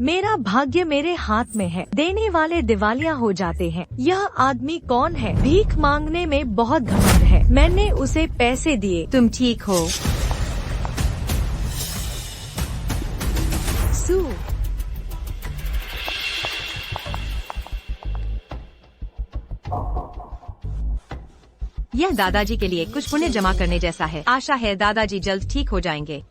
मेरा भाग्य मेरे हाथ में है। देने वाले दिवालिया हो जाते हैं। यह आदमी कौन है? भीख मांगने में बहुत घमंड है। मैंने उसे पैसे दिए। तुम ठीक हो? सू यह दादाजी के लिए कुछ पुण्य जमा करने जैसा है। आशा है दादाजी जल्द ठीक हो जाएंगे।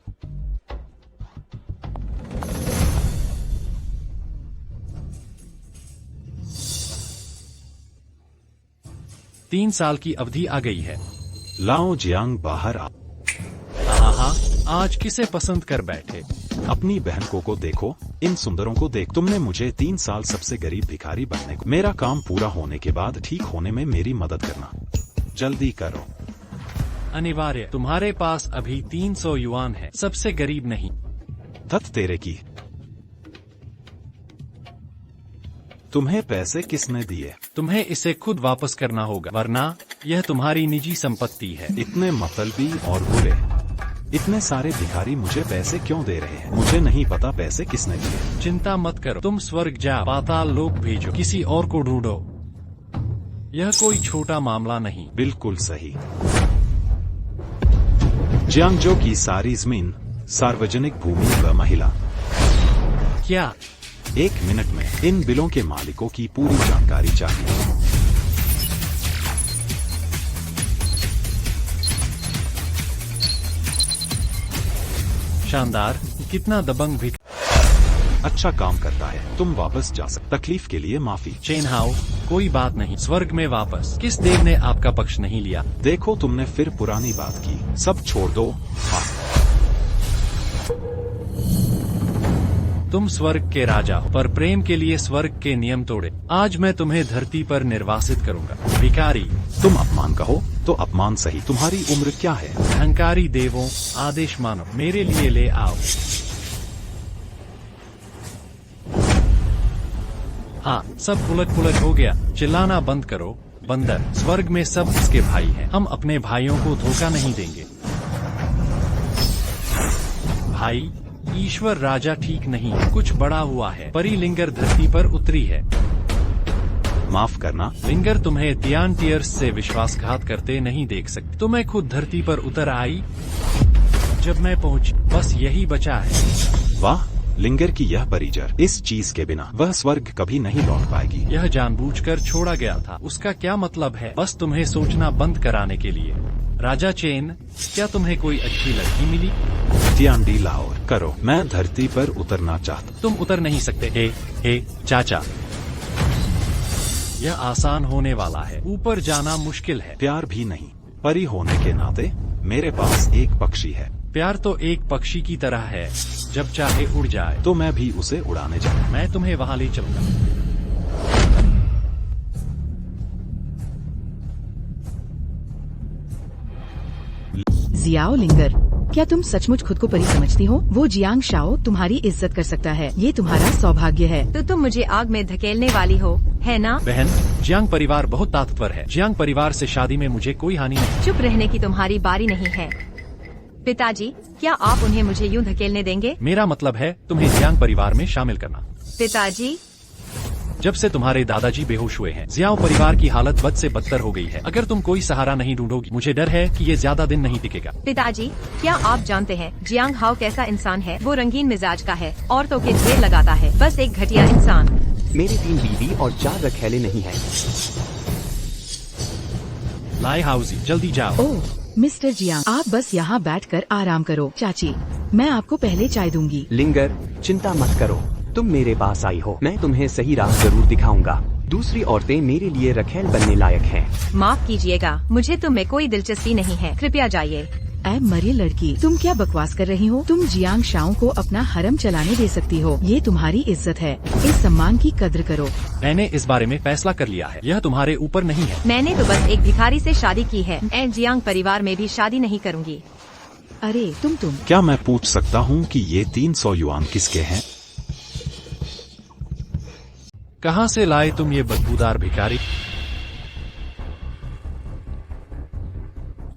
तीन साल की अवधि आ गई है। लाओ जियांग बाहर आ। आहा, आज किसे पसंद कर बैठे? अपनी बहन को देखो, इन सुंदरों को देख। तुमने मुझे 3 साल सबसे गरीब भिखारी बनने को। मेरा काम पूरा होने के बाद ठीक होने में मेरी मदद करना। जल्दी करो। अनिवार्य। तुम्हारे पास अभी 300 युआन है। सबसे गरीब नहीं। धत तेरे की। तुम्हें पैसे किसने दिए? तुम्हें इसे खुद वापस करना होगा, वरना यह तुम्हारी निजी संपत्ति है। इतने मतलबी और बुरे। इतने सारे भिखारी मुझे पैसे क्यों दे रहे हैं? मुझे नहीं पता पैसे किसने दिए। चिंता मत करो। तुम स्वर्ग जाओ, पाताल लोक भेजो, किसी और को ढूंढो। यह कोई छोटा मामला नहीं। बिल्कुल सही। जियांगजो की सारी जमीन सार्वजनिक भूमि व महिला। क्या? 1 मिनट में इन बिलों के मालिकों की पूरी जानकारी चाहिए। शानदार। कितना दबंग भी। अच्छा काम करता है। तुम वापस जा सकते। तकलीफ के लिए माफी। चेन हाओ, कोई बात नहीं। स्वर्ग में वापस। किस देव ने आपका पक्ष नहीं लिया? देखो, तुमने फिर पुरानी बात की। सब छोड़ दो। हाँ। तुम स्वर्ग के राजा हो, पर प्रेम के लिए स्वर्ग के नियम तोड़े। आज मैं तुम्हें धरती पर निर्वासित करूंगा। भिखारी। तुम अपमान कहो तो अपमान सही। तुम्हारी उम्र क्या है? अहंकारी देवों, आदेश मानो। मेरे लिए ले आओ। हाँ, सब उलट पुलट हो गया। चिल्लाना बंद करो। बंदर। स्वर्ग में सब उसके भाई हैं। हम अपने भाइयों को धोखा नहीं देंगे। भाई, ईश्वर राजा ठीक नहीं है। कुछ बड़ा हुआ है। परी लिंगर धरती पर उतरी है। माफ करना। लिंगर तुम्हें तियान टीयर्स से विश्वासघात करते नहीं देख सकती। तो मैं खुद धरती पर उतर आई जब मैं पहुंची। बस यही बचा है। वाह, लिंगर की यह परिजर। इस चीज के बिना वह स्वर्ग कभी नहीं लौट पाएगी। यह जानबूझकर छोड़ा गया था। उसका क्या मतलब है? बस तुम्हें सोचना बंद कराने के लिए। राजा चेन, क्या तुम्हें कोई अच्छी लड़की मिली? तियांडी लाओ करो। मैं धरती पर उतरना चाहता। तुम उतर नहीं सकते। हे चाचा, यह आसान होने वाला है। ऊपर जाना मुश्किल है। प्यार भी नहीं। परी होने के नाते मेरे पास एक पक्षी है। प्यार तो एक पक्षी की तरह है, जब चाहे उड़ जाए। तो मैं भी उसे उड़ाने जाऊँ। मैं तुम्हें वहाँ ले चलूंगा। जियाओ लिंगर, क्या तुम सचमुच खुद को परी समझती हो? वो जियांग शाओ तुम्हारी इज्जत कर सकता है। ये तुम्हारा सौभाग्य है। तो तुम मुझे आग में धकेलने वाली हो, है ना? बहन, जियांग परिवार बहुत ताकतवर है। जियांग परिवार से शादी में मुझे कोई हानि नहीं। चुप रहने की तुम्हारी बारी नहीं है। पिताजी, क्या आप उन्हें मुझे यूं धकेलने देंगे? मेरा मतलब है तुम्हें जियांग परिवार में शामिल करना। पिताजी, जब से तुम्हारे दादाजी बेहोश हुए हैं, जियाओ परिवार की हालत बद से बदतर हो गई है। अगर तुम कोई सहारा नहीं ढूंढोगी, मुझे डर है कि ये ज्यादा दिन नहीं टिकेगा। पिताजी, क्या आप जानते हैं जियांग हाओ कैसा इंसान है? वो रंगीन मिजाज का है, औरतों के ढेर लगाता है। बस एक घटिया इंसान। मेरी 3 बीवी और 4 रखैले नहीं है। लाई हाउसी, जल्दी जाओ। ओह मिस्टर जियांग, आप बस यहाँ बैठकर आराम करो। चाची, मैं आपको पहले चाय दूंगी। लिंगर, चिंता मत करो। तुम मेरे पास आई हो, मैं तुम्हें सही राह जरूर दिखाऊंगा। दूसरी औरतें मेरे लिए रखेल बनने लायक हैं। माफ कीजिएगा, मुझे तुम में कोई दिलचस्पी नहीं है। कृपया जाइए। ऐ मरी लड़की, तुम क्या बकवास कर रही हो? तुम जियांग शाओ को अपना हरम चलाने दे सकती हो। ये तुम्हारी इज्जत है। इस सम्मान की कद्र करो। मैंने इस बारे में फैसला कर लिया है। यह तुम्हारे ऊपर नहीं है। मैंने तो बस एक भिखारी से शादी की है। मैं जियांग परिवार में भी शादी नहीं करूंगी। अरे तुम क्या मैं पूछ सकता हूँ कि ये 300 युआन किसके हैं? कहाँ से लाए तुम ये बदबूदार भिखारी?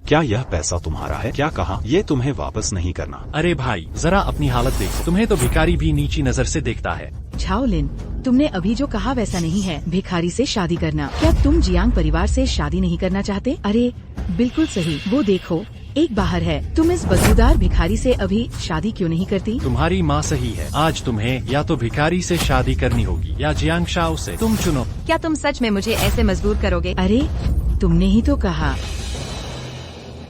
क्या यह पैसा तुम्हारा है? क्या कहा? ये तुम्हें वापस नहीं करना। अरे भाई, जरा अपनी हालत देखो। तुम्हें तो भिखारी भी नीची नजर से देखता है। शाओलिन, तुमने अभी जो कहा वैसा नहीं है भिखारी से शादी करना। क्या तुम जियांग परिवार से शादी नहीं करना चाहते? अरे बिल्कुल सही, वो देखो एक बाहर है। तुम इस बदबूदार भिखारी से अभी शादी क्यों नहीं करती? तुम्हारी माँ सही है। आज तुम्हें या तो भिखारी से शादी करनी होगी या जियांग शाओ से, तुम चुनो। क्या तुम सच में मुझे ऐसे मजबूर करोगे? अरे तुमने ही तो कहा।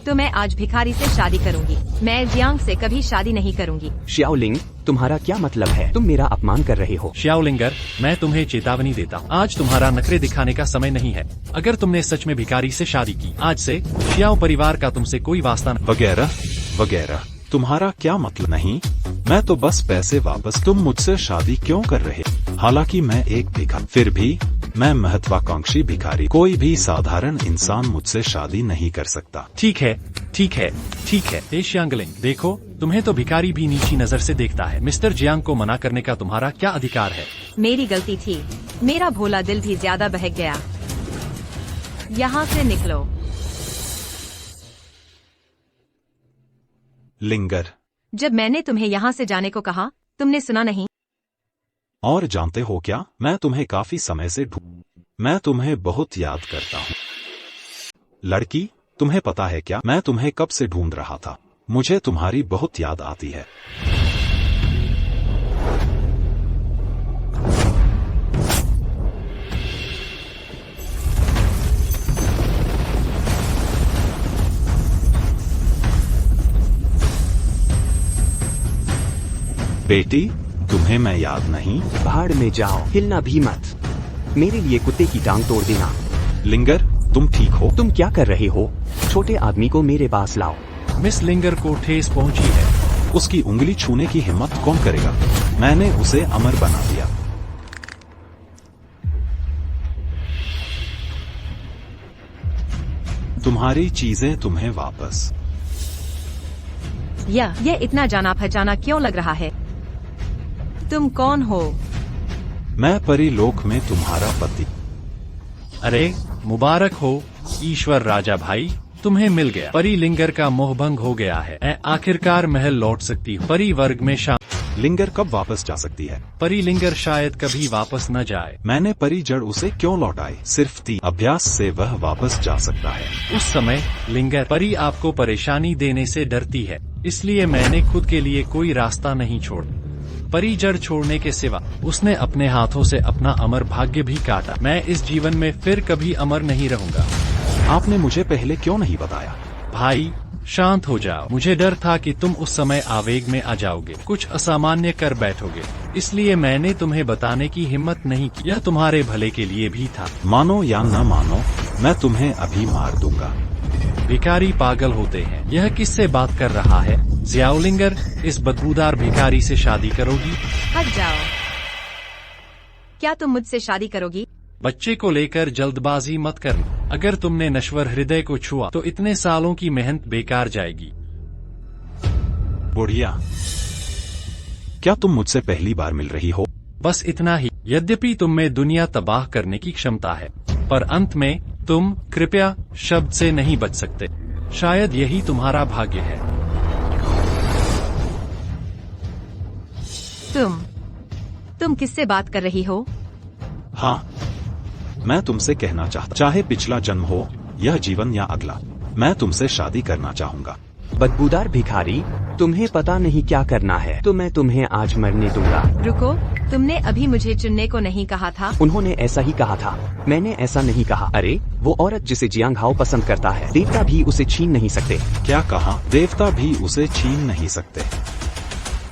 तो मैं आज भिखारी से शादी करूंगी। मैं जियांग से कभी शादी नहीं करूंगी। श्याओलिंग, तुम्हारा क्या मतलब है? तुम मेरा अपमान कर रहे हो। श्याओलिंगर, मैं तुम्हें चेतावनी देता हूँ, आज तुम्हारा नखरे दिखाने का समय नहीं है। अगर तुमने सच में भिखारी से शादी की, आज से श्याओ परिवार का तुमसे कोई वास्ता नहीं। वगैरह वगैरह, तुम्हारा क्या मतलब? नहीं, मैं तो बस पैसे वापस। तुम मुझसे शादी क्यों कर रहे? हालांकि मैं एक भिखारी, फिर भी मैं महत्वाकांक्षी भिखारी। कोई भी साधारण इंसान मुझसे शादी नहीं कर सकता। ठीक है, ठीक है, ठीक है। श्यांगलिंग, देखो, तुम्हें तो भिखारी भी नीची नजर से देखता है। मिस्टर जियांग को मना करने का तुम्हारा क्या अधिकार है? मेरी गलती थी। मेरा भोला दिल भी ज्यादा बहक गया। यहाँ से निकलो। लिंगर, जब मैंने तुम्हें यहाँ से जाने को कहा, तुमने सुना नहीं। और जानते हो क्या, मैं तुम्हें काफी समय से मैं तुम्हें बहुत याद करता हूँ। लड़की, तुम्हें पता है क्या, मैं तुम्हें कब से ढूंढ रहा था। मुझे तुम्हारी बहुत याद आती है। बेटी, तुम्हें मैं याद नहीं? भाड़ में जाओ, हिलना भी मत। मेरे लिए कुत्ते की टांग तोड़ देना। लिंगर, तुम ठीक हो? तुम क्या कर रहे हो? छोटे आदमी को मेरे पास लाओ। मिस लिंगर को ठेस पहुंची है। उसकी उंगली छूने की हिम्मत कौन करेगा? मैंने उसे अमर बना दिया। तुम्हारी चीजें तुम्हें वापस। यह इतना जाना पहचाना क्यों लग रहा है? तुम कौन हो? मैं परिलोक में तुम्हारा पति। अरे मुबारक हो ईश्वर राजा भाई, तुम्हें मिल गया। परी लिंगर का मोहभंग हो गया है। आखिरकार महल लौट सकती हूँ। परी वर्ग में लिंगर कब वापस जा सकती है? परी लिंगर शायद कभी वापस न जाए। मैंने परी जड़ उसे क्यों लौटाई? सिर्फ 3 अभ्यास से वह वापस जा सकता है। उस समय लिंगर परी आपको परेशानी देने से डरती है, इसलिए मैंने खुद के लिए कोई रास्ता नहीं छोड़ा। परी जड़ छोड़ने के सिवा उसने अपने हाथों से अपना अमर भाग्य भी काटा। मैं इस जीवन में फिर कभी अमर नहीं रहूंगा। आपने मुझे पहले क्यों नहीं बताया? भाई शांत हो जाओ। मुझे डर था कि तुम उस समय आवेग में आ जाओगे, कुछ असामान्य कर बैठोगे, इसलिए मैंने तुम्हें बताने की हिम्मत नहीं की। यह तुम्हारे भले के लिए भी था। मानो या न मानो, मैं तुम्हें अभी मार दूंगा। भिखारी पागल होते हैं। यह किससे बात कर रहा है? जियाओलिंगर, इस बदबूदार भिखारी से शादी करोगी? हट जाओ। क्या तुम मुझसे शादी करोगी? बच्चे को लेकर जल्दबाजी मत करना। अगर तुमने नश्वर हृदय को छुआ तो इतने सालों की मेहनत बेकार जाएगी। बुढ़िया, क्या तुम मुझसे पहली बार मिल रही हो? बस इतना ही। यद्यपि तुम में दुनिया तबाह करने की क्षमता है, पर अंत में तुम कृपया शब्द से नहीं बच सकते। शायद यही तुम्हारा भाग्य है। तुम किससे बात कर रही हो? हाँ, मैं तुमसे कहना चाहता, चाहे पिछला जन्म हो, यह जीवन या अगला, मैं तुमसे शादी करना चाहूंगा। बदबूदार भिखारी, तुम्हें पता नहीं क्या करना है, तो मैं तुम्हें आज मरने दूंगा। रुको, तुमने अभी मुझे चुनने को नहीं कहा था? उन्होंने ऐसा ही कहा था, मैंने ऐसा नहीं कहा। अरे वो औरत जिसे जियांग हाओ पसंद करता है, देवता भी उसे छीन नहीं सकते। क्या कहा? देवता भी उसे छीन नहीं सकते?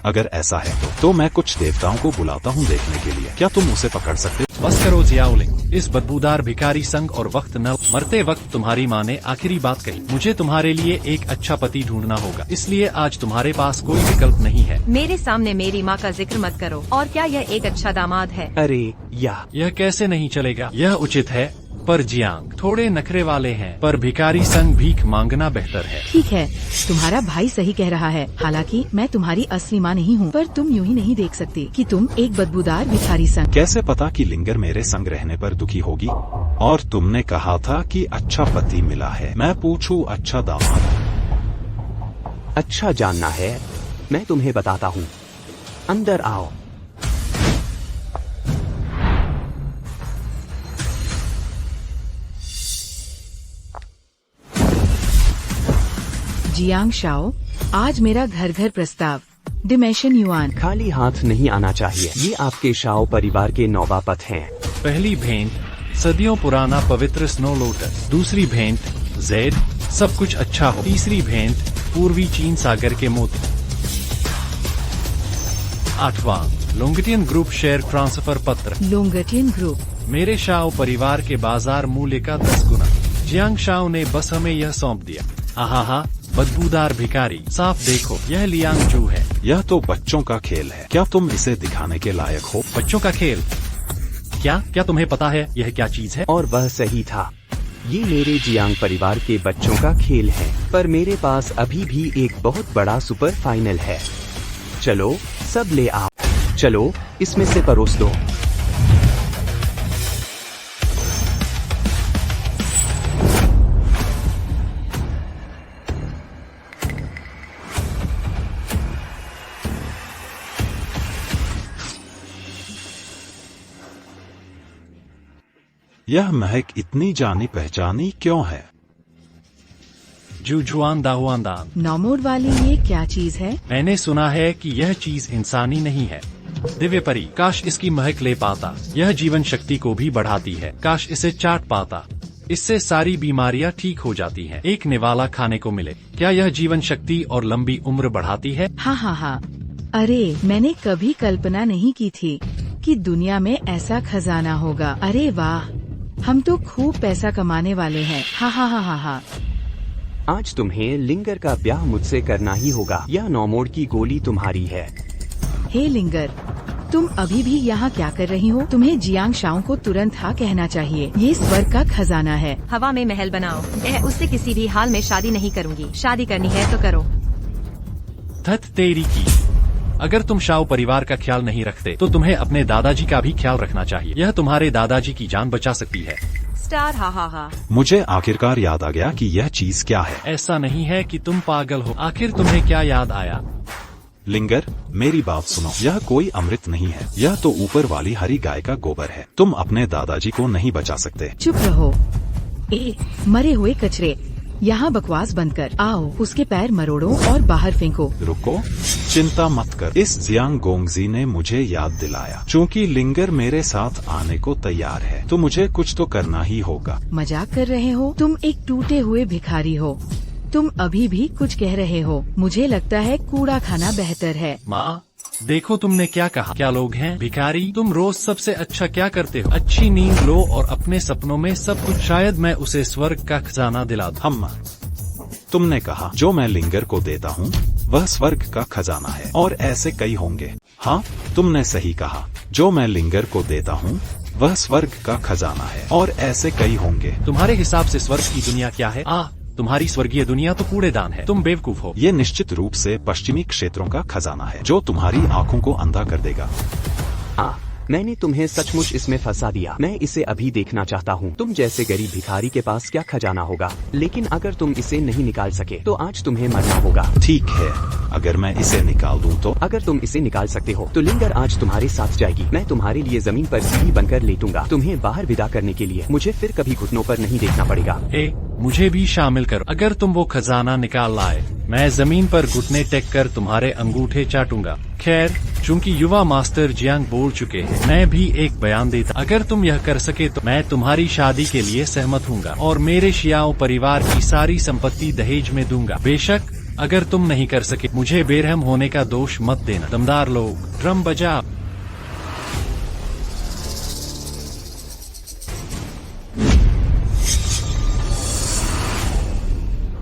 अगर ऐसा है तो मैं कुछ देवताओं को बुलाता हूँ देखने के लिए। क्या तुम उसे पकड़ सकते? बस करो जियाओलिंग, इस बदबूदार भिखारी संग और वक्त न। मरते वक्त तुम्हारी माँ ने आखिरी बात कही, मुझे तुम्हारे लिए एक अच्छा पति ढूंढना होगा, इसलिए आज तुम्हारे पास कोई विकल्प नहीं है। मेरे सामने मेरी माँ का जिक्र मत करो। और क्या यह एक अच्छा दामाद है? अरे यह कैसे नहीं चलेगा? यह उचित है, पर जियांग थोड़े नखरे वाले हैं, पर भिखारी संग भीख मांगना बेहतर है। ठीक है, तुम्हारा भाई सही कह रहा है। हालांकि मैं तुम्हारी असली माँ नहीं हूँ, पर तुम यूं ही नहीं देख सकती कि तुम एक बदबूदार भिखारी संग। कैसे पता कि लिंगर मेरे संग रहने पर दुखी होगी? और तुमने कहा था कि अच्छा पति मिला है, मैं पूछूं अच्छा दामाद? अच्छा जानना है, मैं तुम्हें बताता हूँ। अंदर आओ। जियांग शाओ, आज मेरा घर घर प्रस्ताव, डिमेंशन युआन। खाली हाथ नहीं आना चाहिए। ये आपके शाओ परिवार के नौवापत हैं। पहली भेंट, सदियों पुराना पवित्र स्नो लोटस। दूसरी भेंट, जेड, सब कुछ अच्छा हो। तीसरी भेंट, पूर्वी चीन सागर के मोती। 8वां, लोंगटियन ग्रुप शेयर ट्रांसफर पत्र। लोंगटियन ग्रुप। मेरे शाओ परिवार के बाजार मूल्य का 10 गुना। जियांग शाओ ने बस हमें यह सौंप दिया। आहा, बदबूदार भिखारी, साफ देखो, यह लियांग जू है। यह तो बच्चों का खेल है, क्या तुम इसे दिखाने के लायक हो? बच्चों का खेल? क्या तुम्हें पता है यह क्या चीज है? और वह सही था। ये मेरे जियांग परिवार के बच्चों का खेल है, पर मेरे पास अभी भी एक बहुत बड़ा सुपर फाइनल है। चलो सब ले आओ। चलो इसमें से परोस दो। यह महक इतनी जानी पहचानी क्यों है? जुजुआन दाहुआनदान। नॉमोड वाली ये क्या चीज है? मैंने सुना है कि यह चीज इंसानी नहीं है। दिव्य परी, काश इसकी महक ले पाता। यह जीवन शक्ति को भी बढ़ाती है। काश इसे चाट पाता। इससे सारी बीमारियां ठीक हो जाती हैं। एक निवाला खाने को मिले। क्या यह जीवन शक्ति और लंबी उम्र बढ़ाती है? हाँ। अरे मैंने कभी कल्पना नहीं की थी कि दुनिया में ऐसा खजाना होगा। अरे वाह, हम तो खूब पैसा कमाने वाले हैं। हाँ। आज तुम्हें लिंगर का ब्याह मुझसे करना ही होगा। यह नौमोड की गोली तुम्हारी है। हे लिंगर, तुम अभी भी यहाँ क्या कर रही हो? तुम्हें जियांग शाओ को तुरंत हाँ कहना चाहिए। ये स्वर्ग का खजाना है। हवा में महल बनाओ। उससे किसी भी हाल में शादी नहीं करूँगी। शादी करनी है तो करो। धत तेरी की। अगर तुम शाओ परिवार का ख्याल नहीं रखते तो तुम्हें अपने दादाजी का भी ख्याल रखना चाहिए। यह तुम्हारे दादाजी की जान बचा सकती है। स्टार हा। मुझे आखिरकार याद आ गया कि यह चीज क्या है। ऐसा नहीं है कि तुम पागल हो। आखिर तुम्हें क्या याद आया? लिंगर, मेरी बात सुनो। यह कोई अमृत नहीं है। यह तो ऊपर वाली हरी गाय का गोबर है। तुम अपने दादाजी को नहीं बचा सकते। चुप रहो। मरे हुए कचरे, यहाँ बकवास बंद कर। आओ उसके पैर मरोड़ो और बाहर फेंको। रुको, चिंता मत कर। इस जियांग गोंगजी ने मुझे याद दिलाया। चूँकि लिंगर मेरे साथ आने को तैयार है तो मुझे कुछ तो करना ही होगा। मजाक कर रहे हो? तुम एक टूटे हुए भिखारी हो। तुम अभी भी कुछ कह रहे हो। मुझे लगता है कूड़ा खाना बेहतर है। माँ, देखो तुमने क्या कहा। क्या लोग हैं भिखारी? तुम रोज सबसे अच्छा क्या करते हो? अच्छी नींद लो और अपने सपनों में सब कुछ। शायद मैं उसे स्वर्ग का खजाना दिला दूं। अम्मा, तुमने कहा जो मैं लिंगर को देता हूँ वह स्वर्ग का खजाना है, और ऐसे कई होंगे। हाँ, तुमने सही कहा। जो मैं लिंगर को देता हूँ वह स्वर्ग का खजाना है, और ऐसे कई होंगे। तुम्हारे हिसाब से स्वर्ग की दुनिया क्या है? तुम्हारी स्वर्गीय दुनिया तो कूड़ेदान है। तुम बेवकूफ हो। ये निश्चित रूप से पश्चिमी क्षेत्रों का खजाना है जो तुम्हारी आंखों को अंधा कर देगा। मैंने तुम्हें सचमुच इसमें फंसा दिया। मैं इसे अभी देखना चाहता हूँ। तुम जैसे गरीब भिखारी के पास क्या खजाना होगा, लेकिन अगर तुम इसे नहीं निकाल सके तो आज तुम्हें मरना होगा। ठीक है, अगर मैं इसे निकाल दूं तो? अगर तुम इसे निकाल सकते हो तो लिंगर आज तुम्हारे साथ जाएगी। मैं तुम्हारे लिए जमीन पर सीढ़ी बनकर लेटूंगा। तुम्हें बाहर विदा करने के लिए मुझे फिर कभी घुटनों पर नहीं देखना पड़ेगा। मुझे भी शामिल करो। अगर तुम वो खजाना निकाल लाए, मैं जमीन पर घुटने टेक कर तुम्हारे अंगूठे चाटूंगा। खैर, चूंकि युवा मास्टर जियांग बोल चुके हैं, मैं भी एक बयान देता। अगर तुम यह कर सके तो मैं तुम्हारी शादी के लिए सहमत हूँगा और मेरे शियाओ परिवार की सारी संपत्ति दहेज में दूंगा। बेशक अगर तुम नहीं कर सके, मुझे बेरहम होने का दोष मत देना। दमदार लोग, ड्रम बजा।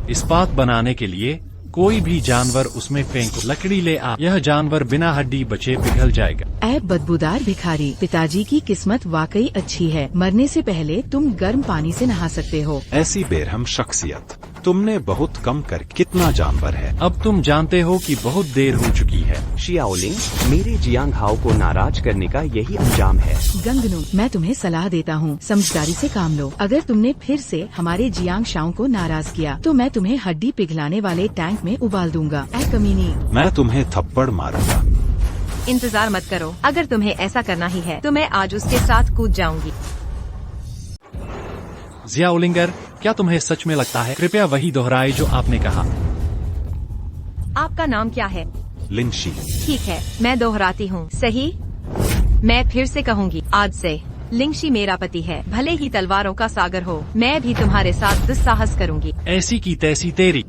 इस्पात बनाने के लिए कोई भी जानवर उसमें फेंको। लकड़ी ले आ। यह जानवर बिना हड्डी बचे पिघल जाएगा। ऐ बदबूदार भिखारी, पिताजी की किस्मत वाकई अच्छी है। मरने से पहले तुम गर्म पानी से नहा सकते हो। ऐसी बेरहम शख्सियत तुमने बहुत कम कर। कितना जानवर है? अब तुम जानते हो कि बहुत देर हो चुकी है। शियाओलिंग, मेरे जियांग हाओ को नाराज करने का यही अंजाम है। गंगनू, मैं तुम्हें सलाह देता हूँ, समझदारी से काम लो। अगर तुमने फिर से हमारे जियांग शाओ को नाराज किया तो मैं तुम्हें हड्डी पिघलाने वाले टैंक में उबाल दूंगा। ऐ कमीनी, मैं तुम्हें थप्पड़ मारूंगा। इंतजार मत करो। अगर तुम्हें ऐसा करना ही है तो मैं आज उसके साथ कूद जाऊंगी। जियाओलिंगर, क्या तुम्हें सच में लगता है? कृपया वही दोहराए जो आपने कहा। आपका नाम क्या है? लिंशी। ठीक है, मैं दोहराती हूँ, सही? मैं फिर से कहूँगी, आज से लिंशी मेरा पति है। भले ही तलवारों का सागर हो, मैं भी तुम्हारे साथ दुस्साहस करूँगी। ऐसी की तैसी तेरी।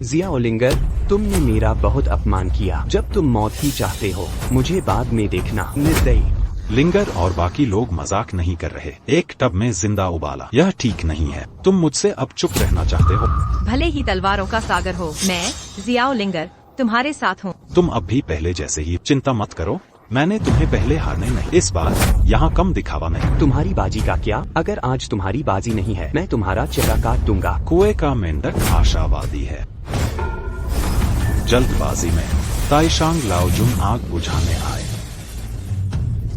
जियाओलिंगर, तुमने मेरा बहुत अपमान किया। जब तुम मौत ही चाहते हो, मुझे बाद में देखना। निर्दयी। लिंगर और बाकी लोग मजाक नहीं कर रहे। एक टब में जिंदा उबाला, यह ठीक नहीं है। तुम मुझसे अब चुप रहना चाहते हो? भले ही तलवारों का सागर हो, मैं जियाओलिंगर तुम्हारे साथ हूँ। तुम अब भी पहले जैसे ही। चिंता मत करो, मैंने तुम्हें पहले हारने नहीं। इस बार यहाँ कम दिखावा नहीं। तुम्हारी बाजी का क्या? अगर आज तुम्हारी बाजी नहीं है, मैं तुम्हारा चेहरा काट दूंगा। कुएं का मेंढक आशावादी है। जल्दबाजी में ताइशांग लाओजुन आग बुझाने आए।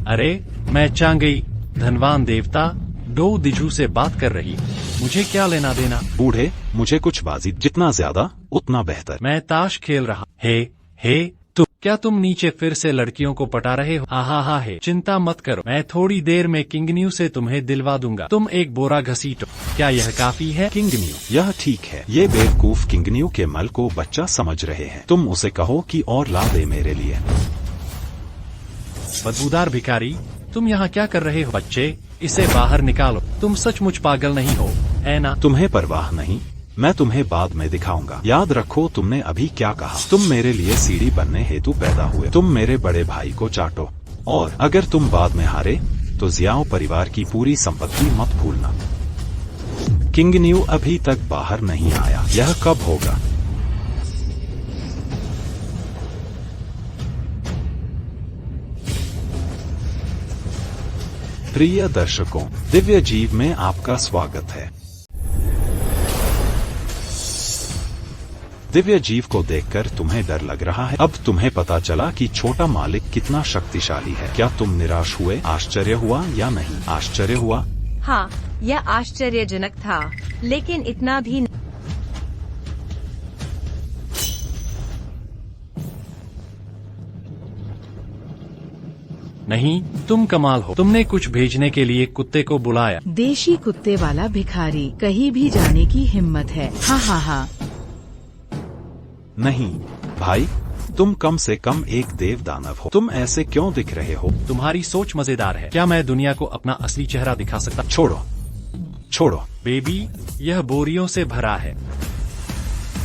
अरे मैं चांगई, धनवान देवता डो दिजू से बात कर रही। मुझे क्या लेना देना? बूढ़े, मुझे कुछ बाजी, जितना ज्यादा उतना बेहतर। मैं ताश खेल रहा। हे क्या तुम नीचे फिर से लड़कियों को पटा रहे हो? हा है। चिंता मत करो, मैं थोड़ी देर में किंगन्यू से तुम्हें दिलवा दूंगा। तुम एक बोरा घसीटो। क्या यह काफी है? किंगन्यू, यह ठीक है। ये बेवकूफ किंगन्यू के मल को बच्चा समझ रहे हैं। तुम उसे कहो कि और ला दे मेरे लिए। बदबूदार भिखारी, तुम यहाँ क्या कर रहे हो? बच्चे, इसे बाहर निकालो। तुम सचमुच पागल नहीं हो, है ना? तुम्हें परवाह नहीं, मैं तुम्हें बाद में दिखाऊंगा। याद रखो तुमने अभी क्या कहा। तुम मेरे लिए सीढ़ी बनने हेतु पैदा हुए। तुम मेरे बड़े भाई को चाटो, और अगर तुम बाद में हारे तो जियाओ परिवार की पूरी संपत्ति मत भूलना। किंगन्यू अभी तक बाहर नहीं आया। यह कब होगा? प्रिय दर्शकों, दिव्य जीव में आपका स्वागत है। दिव्य जीव को देखकर तुम्हें डर लग रहा है। अब तुम्हें पता चला कि छोटा मालिक कितना शक्तिशाली है। क्या तुम निराश हुए? आश्चर्य हुआ या नहीं? आश्चर्य हुआ? हाँ, यह आश्चर्यजनक था, लेकिन इतना भी नहीं। तुम कमाल हो। तुमने कुछ भेजने के लिए कुत्ते को बुलाया। देशी कुत्ते वाला भिखारी, कहीं भी जाने की हिम्मत है। हा। नहीं भाई, तुम कम से कम एक देव दानव हो। तुम ऐसे क्यों दिख रहे हो? तुम्हारी सोच मजेदार है। क्या मैं दुनिया को अपना असली चेहरा दिखा सकता? छोड़ो बेबी, यह बोरियों से भरा है।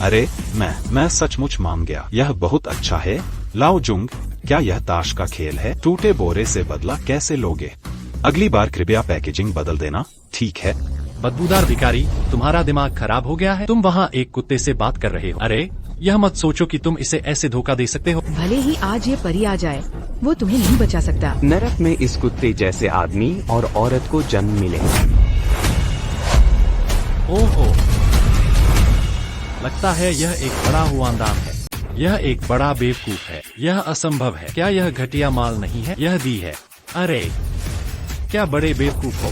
अरे मैं सचमुच मान गया। यह बहुत अच्छा है। लाओजुंग, क्या यह ताश का खेल है? टूटे बोरे से बदला कैसे लोगे? अगली बार कृपया पैकेजिंग बदल देना, ठीक है? बदबूदार भिखारी, तुम्हारा दिमाग खराब हो गया है? तुम वहाँ एक कुत्ते से बात कर रहे हो। अरे यह मत सोचो कि तुम इसे ऐसे धोखा दे सकते हो। भले ही आज ये परी आ जाए, वो तुम्हें नहीं बचा सकता। नरक में इस कुत्ते जैसे आदमी और औरत को जन्म मिले। ओहो, लगता है यह एक बड़ा हुआंदान है। यह एक बड़ा बेवकूफ है। यह असंभव है। क्या यह घटिया माल नहीं है? यह दी है। अरे क्या बड़े बेवकूफ हो।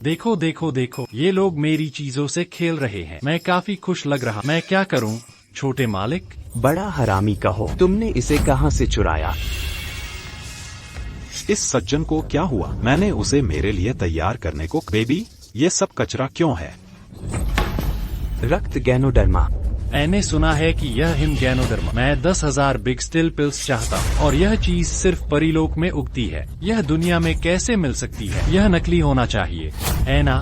देखो, ये लोग मेरी चीजों से खेल रहे हैं। मैं काफी खुश लग रहा। मैं क्या करूं, छोटे मालिक? बड़ा हरामी कहो। तुमने इसे कहां से चुराया? इस सज्जन को क्या हुआ? मैंने उसे मेरे लिए तैयार करने को। बेबी, ये सब कचरा क्यों है? रक्त गैनोडर्मा। मैंने सुना है कि यह हिमगैनोडर्मा। मैं 10,000 बिग स्टिल पिल्स चाहता हूँ, और यह चीज सिर्फ परीलोक में उगती है। यह दुनिया में कैसे मिल सकती है? यह नकली होना चाहिए, है ना?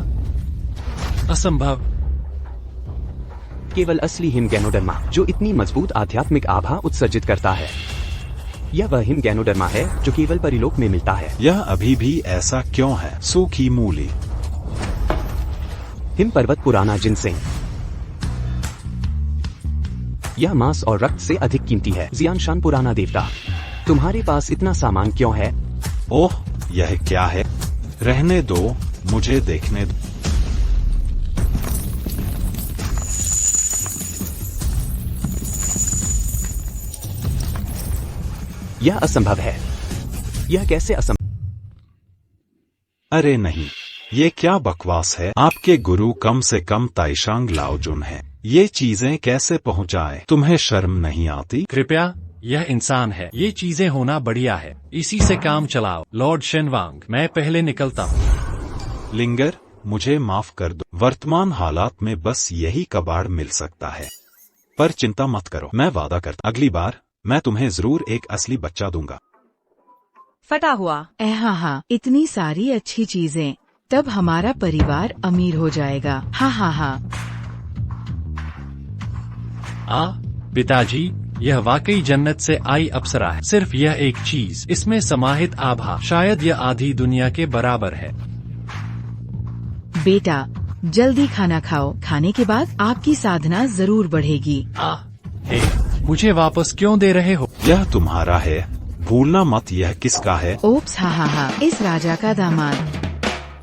असंभव। केवल असली हिमगैनोडर्मा, जो इतनी मजबूत आध्यात्मिक आभा उत्सर्जित करता है। यह वह हिमगैनोडर्मा है जो केवल परीलोक में मिलता है। यह अभी भी ऐसा क्यों है? सूखी मूली। हिम पर्वत पुराना जिनसेंग। यह मांस और रक्त से अधिक कीमती है। जियानशान पुराना देवता, तुम्हारे पास इतना सामान क्यों है? ओह, यह क्या है? रहने दो, मुझे देखने दो। यह असंभव है। यह कैसे असंभव? अरे नहीं, ये क्या बकवास है? आपके गुरु कम से कम ताइशांग लाओजुन है। ये चीजें कैसे पहुंचाए? तुम्हें शर्म नहीं आती? कृपया, यह इंसान है। ये चीजें होना बढ़िया है। इसी से काम चलाओ। लॉर्ड शेनवांग, मैं पहले निकलता हूँ। लिंगर, मुझे माफ कर दो। वर्तमान हालात में बस यही कबाड़ मिल सकता है। पर चिंता मत करो, मैं वादा करता अगली बार मैं तुम्हें जरूर एक असली बच्चा दूंगा। फटा हुआ। हाँ, इतनी सारी अच्छी चीजें, तब हमारा परिवार अमीर हो जाएगा। हाँ। पिताजी, यह वाकई जन्नत से आई अप्सरा है। सिर्फ यह एक चीज, इसमें समाहित आभा, शायद यह आधी दुनिया के बराबर है। बेटा, जल्दी खाना खाओ, खाने के बाद आपकी साधना जरूर बढ़ेगी। हे, मुझे वापस क्यों दे रहे हो? यह तुम्हारा है, भूलना मत। यह किसका है? ओप्स, हाँ, इस राजा का दामाद।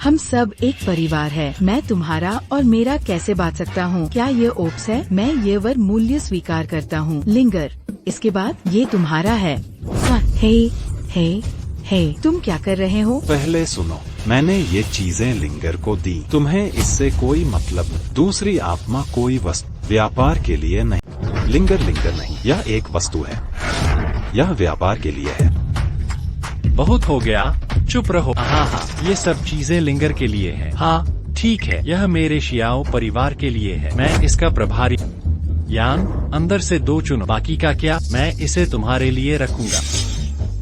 हम सब एक परिवार है। मैं तुम्हारा और मेरा कैसे बात सकता हूँ? क्या ये ओप्स है? मैं ये वर मूल्य स्वीकार करता हूँ। लिंगर, इसके बाद ये तुम्हारा है। हे, तुम क्या कर रहे हो? पहले सुनो, मैंने ये चीजें लिंगर को दी, तुम्हें इससे कोई मतलब नहीं। दूसरी आत्मा कोई वस्तु, व्यापार के लिए नहीं। लिंगर नहीं, यह एक वस्तु है, यह व्यापार के लिए है। बहुत हो गया, चुप रहो। हाँ, ये सब चीजें लिंगर के लिए है। हाँ ठीक है, यह मेरे शियाओ परिवार के लिए है। मैं इसका प्रभारी। यान, अंदर से 2 चुनो, बाकी का क्या? मैं इसे तुम्हारे लिए रखूंगा।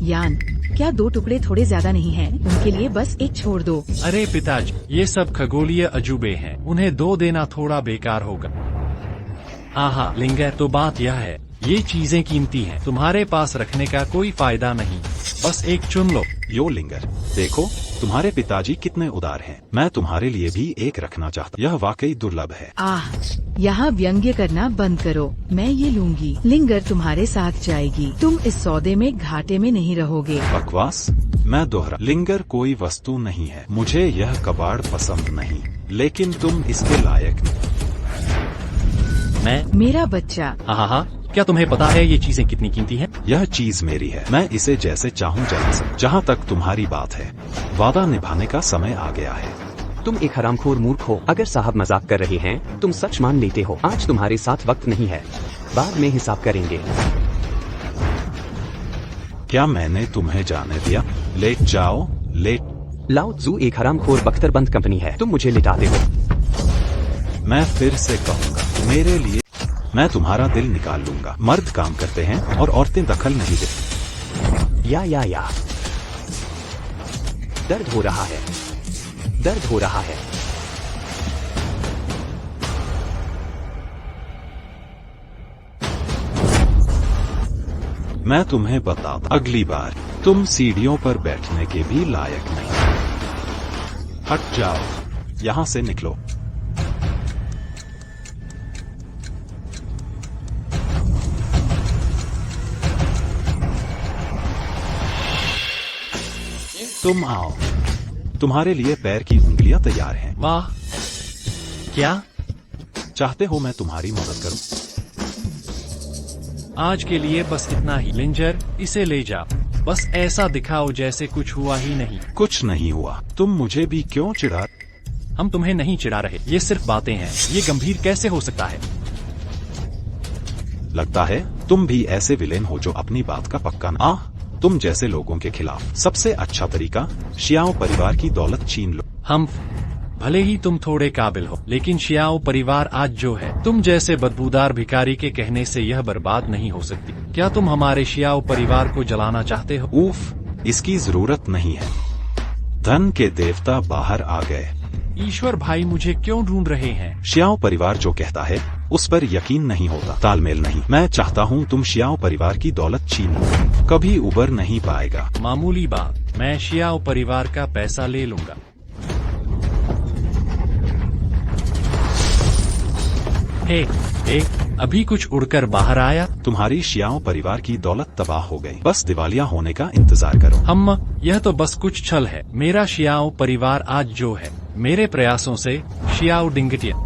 यान, क्या 2 टुकड़े थोड़े ज्यादा नहीं हैं? उनके लिए बस एक छोड़ दो। अरे पिताजी, ये सब खगोलीय अजूबे हैं, उन्हें 2 देना थोड़ा बेकार होगा। हाँ, लिंगर, तो बात यह है, ये चीजें कीमती हैं, तुम्हारे पास रखने का कोई फायदा नहीं, बस एक चुन लो। यो लिंगर, देखो तुम्हारे पिताजी कितने उदार हैं। मैं तुम्हारे लिए भी एक रखना चाहता, यह वाकई दुर्लभ है। यहाँ व्यंग्य करना बंद करो, मैं ये लूंगी। लिंगर तुम्हारे साथ जाएगी, तुम इस सौदे में घाटे में नहीं रहोगे। बकवास, मैं दोहरा, लिंगर कोई वस्तु नहीं है। मुझे यह कबाड़ पसंद नहीं, लेकिन तुम इसके लायक नहीं। मेरा बच्चा। हाँ, क्या तुम्हें पता है ये चीजें कितनी कीमती हैं? यह चीज मेरी है, मैं इसे जैसे चाहूँ चला सकूं। जहाँ तक तुम्हारी बात है, वादा निभाने का समय आ गया है। तुम एक हरामखोर मूर्ख हो। अगर साहब मजाक कर रहे हैं, तुम सच मान लेते हो। आज तुम्हारे साथ वक्त नहीं है, बाद में हिसाब करेंगे। क्या मैंने तुम्हें जाने दिया? लेट जाओ, लेट। लाओ त्सू एक हरामखोर बख्तरबंद कंपनी है, तुम मुझे लिटाते हो। मैं फिर से कहूँगा, मेरे लिए मैं तुम्हारा दिल निकाल लूंगा। मर्द काम करते हैं और औरतें दखल नहीं देती। या दर्द हो रहा है, दर्द हो रहा है। मैं तुम्हें बताता, अगली बार तुम सीढ़ियों पर बैठने के भी लायक नहीं। हट जाओ, यहाँ से निकलो। तुम आओ, तुम्हारे लिए पैर की उंगलियां तैयार हैं। वाह, क्या चाहते हो मैं तुम्हारी मदद करूं? आज के लिए बस इतना ही। लिंजर, इसे ले जाओ, बस ऐसा दिखाओ जैसे कुछ हुआ ही नहीं। कुछ नहीं हुआ, तुम मुझे भी क्यों चिढ़ा? हम तुम्हें नहीं चिढ़ा रहे, ये सिर्फ बातें हैं। ये गंभीर कैसे हो सकता है? लगता है तुम भी ऐसे विलेन हो जो अपनी बात का पक्का ना। तुम जैसे लोगों के खिलाफ सबसे अच्छा तरीका शियाओ परिवार की दौलत छीन लो। हम, भले ही तुम थोड़े काबिल हो, लेकिन शियाओ परिवार आज जो है, तुम जैसे बदबूदार भिखारी के कहने से यह बर्बाद नहीं हो सकती। क्या तुम हमारे शियाओ परिवार को जलाना चाहते हो? उफ, इसकी जरूरत नहीं है। धन के देवता बाहर आ गए। ईश्वर भाई, मुझे क्यों ढूंढ रहे हैं? शियाओ परिवार जो कहता है उस पर यकीन नहीं होता, तालमेल नहीं। मैं चाहता हूँ तुम शियाओ परिवार की दौलत छीन लो, कभी उबर नहीं पाएगा। मामूली बात, मैं शियाओ परिवार का पैसा ले लूंगा। हे, अभी कुछ उड़कर बाहर आया। तुम्हारी शियाओ परिवार की दौलत तबाह हो गई, बस दिवालिया होने का इंतजार करो। यह तो बस कुछ छल है। मेरा शियाओ परिवार आज जो है, मेरे प्रयासों से शियाओ डिंगटिया।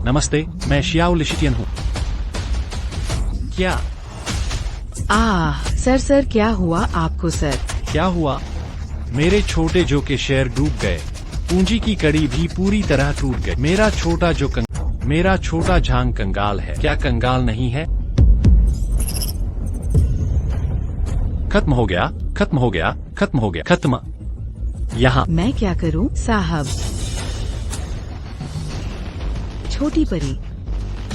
नमस्ते, मैं शियाओ लिशिटियन हूँ। क्या? सर क्या हुआ आपको सर? क्या हुआ? मेरे छोटे जो के शेयर डूब गए, पूंजी की कड़ी भी पूरी तरह टूट गई। मेरा छोटा झांग कंगाल है। क्या कंगाल नहीं है? खत्म हो गया। यहाँ मैं क्या करूं साहब? छोटी परी,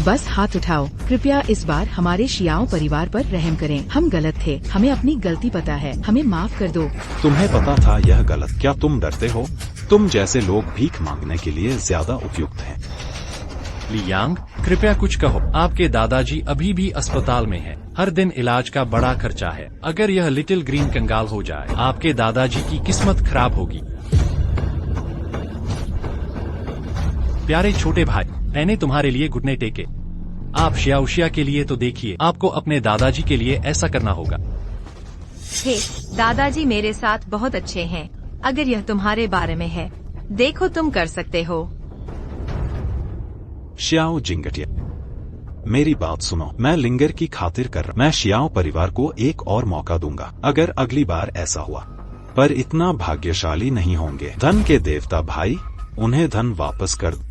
बस हाथ उठाओ। कृपया इस बार हमारे शियाओ परिवार पर रहम करें। हम गलत थे, हमें अपनी गलती पता है, हमें माफ कर दो। तुम्हें पता था यह गलत? क्या तुम डरते हो? तुम जैसे लोग भीख मांगने के लिए ज्यादा उपयुक्त हैं। लियांग, कृपया कुछ कहो। आपके दादाजी अभी भी अस्पताल में हैं। हर दिन इलाज का बड़ा खर्चा है। अगर यह लिटिल ग्रीन कंगाल हो जाए, आपके दादाजी की किस्मत खराब होगी। प्यारे छोटे भाई, मैंने तुम्हारे लिए घुटने टेके। आप शियाउशिया के लिए तो देखिए, आपको अपने दादाजी के लिए ऐसा करना होगा। हे, दादाजी मेरे साथ बहुत अच्छे हैं। अगर यह तुम्हारे बारे में है, देखो तुम कर सकते हो। शियाओ जिंगटिया, मेरी बात सुनो। मैं लिंगर की खातिर कर रहा। मैं शियाओ परिवार को एक और मौका दूंगा अगर अगली बार ऐसा हुआ, पर इतना भाग्यशाली नहीं होंगे। धन के देवता भाई, उन्हें धन वापस कर दो।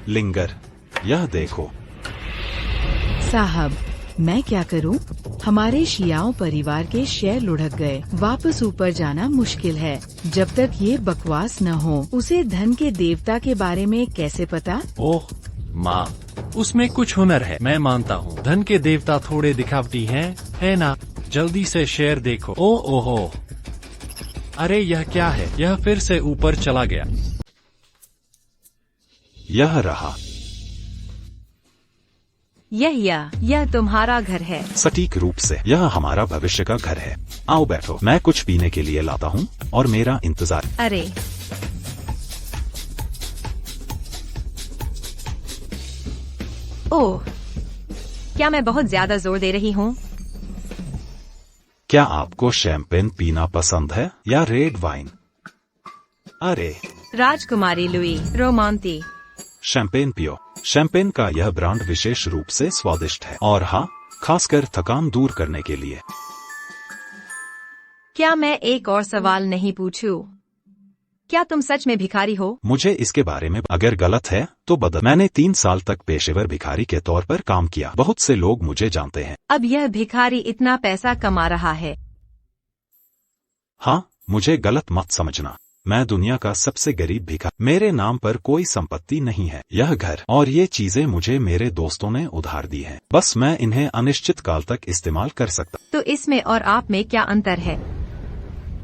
लिंगर, यह देखो। साहब, मैं क्या करूं? हमारे शियाओ परिवार के शेयर लुढ़क गए। वापस ऊपर जाना मुश्किल है। जब तक ये बकवास न हो। उसे धन के देवता के बारे में कैसे पता? ओह माँ, उसमें कुछ हुनर है, मैं मानता हूँ। धन के देवता थोड़े दिखावटी हैं, है ना? जल्दी से शेर देखो। ओहो, अरे यह क्या है? यह फिर से ऊपर चला गया। यह रहा। यह तुम्हारा घर है। सटीक रूप से यह हमारा भविष्य का घर है। आओ बैठो, मैं कुछ पीने के लिए लाता हूँ और मेरा इंतजार। अरे ओह, क्या मैं बहुत ज्यादा जोर दे रही हूँ? क्या आपको शैंपेन पीना पसंद है या रेड वाइन? अरे, राजकुमारी लुई रोमांती। शैंपेन पियो। शैंपेन का यह ब्रांड विशेष रूप से स्वादिष्ट है, और हाँ, खासकर थकान दूर करने के लिए। क्या मैं एक और सवाल नहीं पूछूं? क्या तुम सच में भिखारी हो? मुझे इसके बारे में अगर गलत है तो बदल। मैंने 3 साल तक पेशेवर भिखारी के तौर पर काम किया। बहुत से लोग मुझे जानते हैं। अब यह भिखारी इतना पैसा कमा रहा है। हाँ, मुझे गलत मत समझना। मैं दुनिया का सबसे गरीब भिखारी। मेरे नाम पर कोई संपत्ति नहीं है। यह घर और ये चीजें मुझे मेरे दोस्तों ने उधार दी हैं। बस मैं इन्हें अनिश्चित काल तक इस्तेमाल कर सकता। तो इसमें और आप में क्या अंतर है?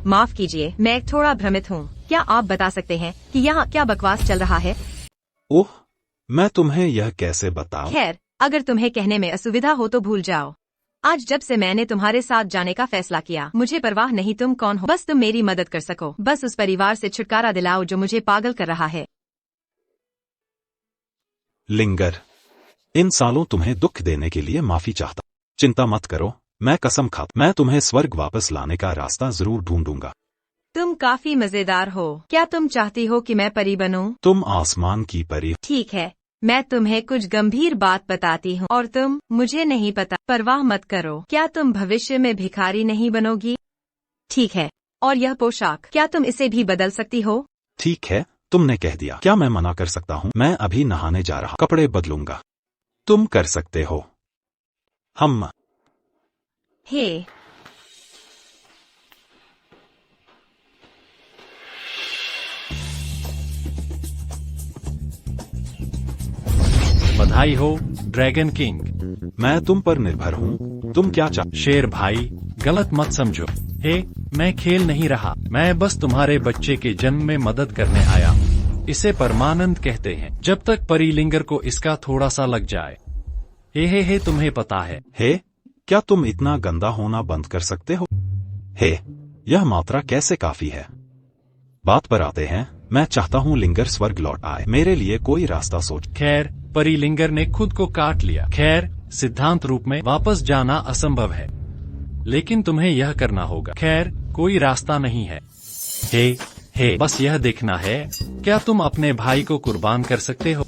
माफ कीजिए, मैं थोड़ा भ्रमित हूँ। क्या आप बता सकते हैं कि यहाँ क्या बकवास चल रहा है? ओह, मैं तुम्हें यह कैसे बताऊं? खैर, अगर तुम्हें कहने में असुविधा हो तो भूल जाओ। आज जब से मैंने तुम्हारे साथ जाने का फैसला किया, मुझे परवाह नहीं तुम कौन हो। बस तुम मेरी मदद कर सको। बस उस परिवार से छुटकारा दिलाओ जो मुझे पागल कर रहा है। लिंगर, इन सालों तुम्हें दुख देने के लिए माफी चाहता। चिंता मत करो, मैं कसम खाता, मैं तुम्हें स्वर्ग वापस लाने का रास्ता जरूर ढूंढूंगा। तुम काफी मजेदार हो। क्या तुम चाहती हो कि मैं परी बनूं? तुम आसमान की परी। ठीक है, मैं तुम्हें कुछ गंभीर बात बताती हूँ और तुम मुझे नहीं पता। परवाह मत करो। क्या तुम भविष्य में भिखारी नहीं बनोगी? ठीक है। और यह पोशाक, क्या तुम इसे भी बदल सकती हो? ठीक है, तुमने कह दिया। क्या मैं मना कर सकता हूँ? मैं अभी नहाने जा रहा, कपड़े बदलूंगा। तुम कर सकते हो। हम हे, बधाई हो ड्रैगन किंग। मैं तुम पर निर्भर हूँ। तुम क्या चाह? शेर भाई, गलत मत समझो। हे, मैं खेल नहीं रहा। मैं बस तुम्हारे बच्चे के जन्म में मदद करने आया हूँ। इसे परमानंद कहते हैं। जब तक परिलिंगर को इसका थोड़ा सा लग जाए। हे, तुम्हें पता है। हे, क्या तुम इतना गंदा होना बंद कर सकते हो? हे, यह मात्रा कैसे काफी है? बात पर आते हैं। मैं चाहता हूँ लिंगर स्वर्ग लौट आए। मेरे लिए कोई रास्ता सोच। खैर, परिलिंगर ने खुद को काट लिया। खैर, सिद्धांत रूप में वापस जाना असंभव है, लेकिन तुम्हें यह करना होगा। खैर, कोई रास्ता नहीं है। हे, बस यह देखना है, क्या तुम अपने भाई को कुर्बान कर सकते हो?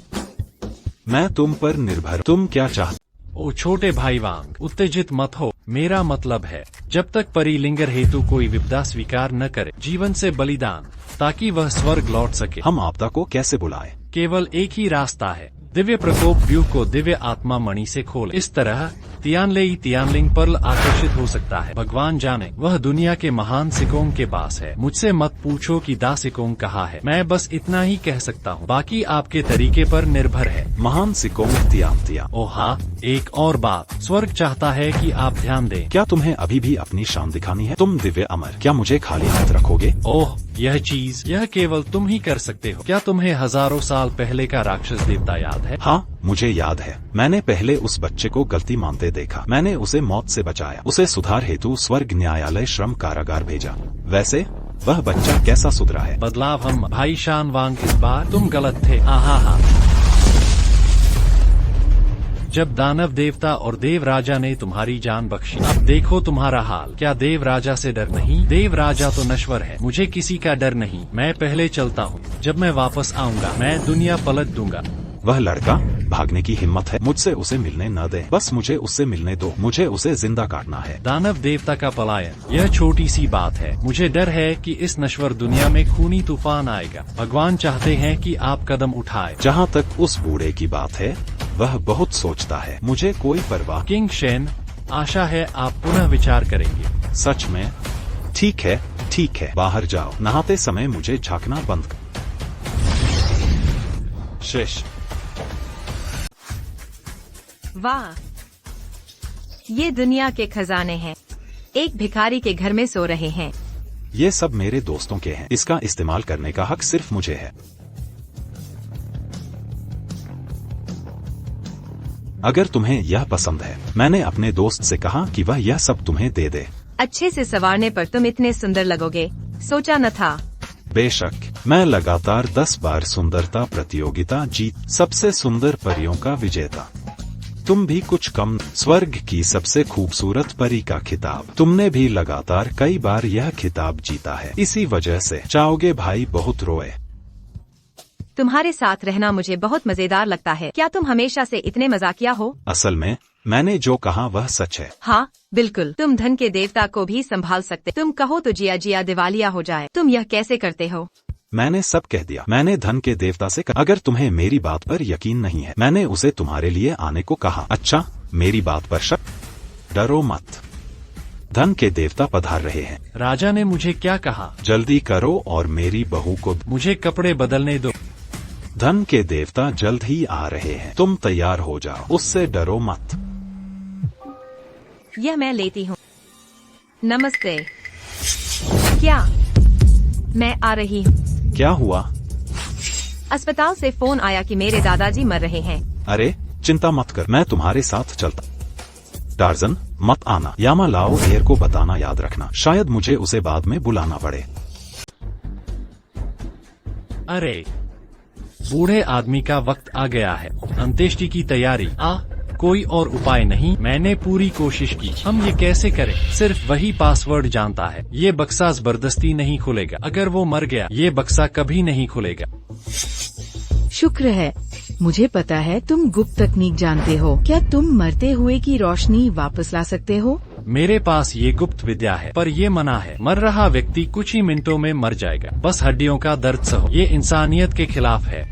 मैं तुम पर निर्भर। तुम क्या चाहते? ओ छोटे भाई वांग, उत्तेजित मत हो। मेरा मतलब है, जब तक परिलिंगर हेतु कोई विपदा स्वीकार न करे, जीवन से बलिदान, ताकि वह स्वर्ग लौट सके। हम आपदा को कैसे बुलाएं? केवल एक ही रास्ता है। दिव्य प्रकोप व्यूह को दिव्य आत्मा मणि से खोले। इस तरह तियानलेई तियानलिंग पर्ल आकर्षित हो सकता है। भगवान जाने, वह दुनिया के महान सिकोंग के पास है। मुझसे मत पूछो कि दा सिकोंग कहाँ है, मैं बस इतना ही कह सकता हूँ, बाकी आपके तरीके पर निर्भर है। महान सिकोंग तियान। ओ हाँ, एक और बात, स्वर्ग चाहता है कि आप ध्यान दें। क्या तुम्हें अभी भी अपनी शान दिखानी है? तुम दिव्य अमर, क्या मुझे खाली हाथ रखोगे? ओह, यह केवल तुम ही कर सकते हो। क्या तुम्हें हजारों साल पहले का राक्षस देवता याद है? हाँ, मुझे याद है। मैंने पहले उस बच्चे को गलती मानते देखा। मैंने उसे मौत से बचाया, उसे सुधार हेतु स्वर्ग न्यायालय श्रम कारागार भेजा। वैसे वह बच्चा कैसा सुधरा है? बदलाव हम भाई शान वांग, इस बार तुम गलत थे। आहा। जब दानव देवता और देव राजा ने तुम्हारी जान बख्शी, अब देखो तुम्हारा हाल। क्या देव राजा से डर नहीं? देव राजा तो नश्वर है, मुझे किसी का डर नहीं। मैं पहले चलता हूँ, जब मैं वापस आऊँगा मैं दुनिया पलट दूंगा। वह लड़का भागने की हिम्मत है, मुझसे उसे मिलने न दे। बस मुझे उससे मिलने दो, मुझे उसे जिंदा काटना है। दानव देवता का पलायन, यह छोटी सी बात है। मुझे डर है कि इस नश्वर दुनिया में खूनी तूफान आएगा। भगवान चाहते हैं कि आप कदम उठाए। जहाँ तक उस बूढ़े की बात है, वह बहुत सोचता है, मुझे कोई परवाह। किंग शेन, आशा है आप पुनः विचार करेंगे। सच में? ठीक है, बाहर जाओ। नहाते समय मुझे झांकना बंद कर। शेष। वाह, ये दुनिया के खजाने हैं। एक भिखारी के घर में सो रहे हैं। ये सब मेरे दोस्तों के हैं, इसका इस्तेमाल करने का हक सिर्फ मुझे है। अगर तुम्हें यह पसंद है, मैंने अपने दोस्त से कहा कि वह यह सब तुम्हें दे दे। अच्छे से संवारने पर तुम इतने सुंदर लगोगे, सोचा न था। बेशक, मैं लगातार 10 बार सुंदरता प्रतियोगिता जीत सबसे सुंदर परियों का विजेता। तुम भी कुछ कम। स्वर्ग की सबसे खूबसूरत परी का खिताब तुमने भी लगातार कई बार यह खिताब जीता है। इसी वजह से चाओगे भाई बहुत रोए। तुम्हारे साथ रहना मुझे बहुत मजेदार लगता है। क्या तुम हमेशा से इतने मजाकिया हो? असल में मैंने जो कहा वह सच है। हाँ बिल्कुल, तुम धन के देवता को भी संभाल सकते। तुम कहो तो जिया दिवालिया हो जाए। तुम यह कैसे करते हो? मैंने सब कह दिया। मैंने धन के देवता से कहा, अगर तुम्हें मेरी बात पर यकीन नहीं है, मैंने उसे तुम्हारे लिए आने को कहा। अच्छा, मेरी बात पर शक? डरो मत, धन के देवता पधार रहे हैं। राजा ने मुझे क्या कहा? जल्दी करो और मेरी बहू को मुझे कपड़े बदलने दो। धन के देवता जल्द ही आ रहे हैं, तुम तैयार हो जाओ, उससे डरो मत। यह मैं लेती हूँ। नमस्ते। क्या मैं आ रही हूँ? क्या हुआ? अस्पताल से फोन आया कि मेरे दादाजी मर रहे हैं। अरे चिंता मत कर, मैं तुम्हारे साथ चलता। टार्जन, मत आना। यामा लाओ एयर को बताना याद रखना, शायद मुझे उसे बाद में बुलाना पड़े। अरे, बूढ़े आदमी का वक्त आ गया है। अंत्येष्टि की तैयारी। कोई और उपाय नहीं? मैंने पूरी कोशिश की। हम ये कैसे करें? सिर्फ वही पासवर्ड जानता है। ये बक्सा जबरदस्ती नहीं खुलेगा। अगर वो मर गया, ये बक्सा कभी नहीं खुलेगा। शुक्र है, मुझे पता है तुम गुप्त तकनीक जानते हो। क्या तुम मरते हुए की रोशनी वापस ला सकते हो? मेरे पास ये गुप्त विद्या है, पर ये मना है। मर रहा व्यक्ति कुछ ही मिनटों में मर जाएगा। बस हड्डियों का दर्द सहो। ये इंसानियत के खिलाफ है।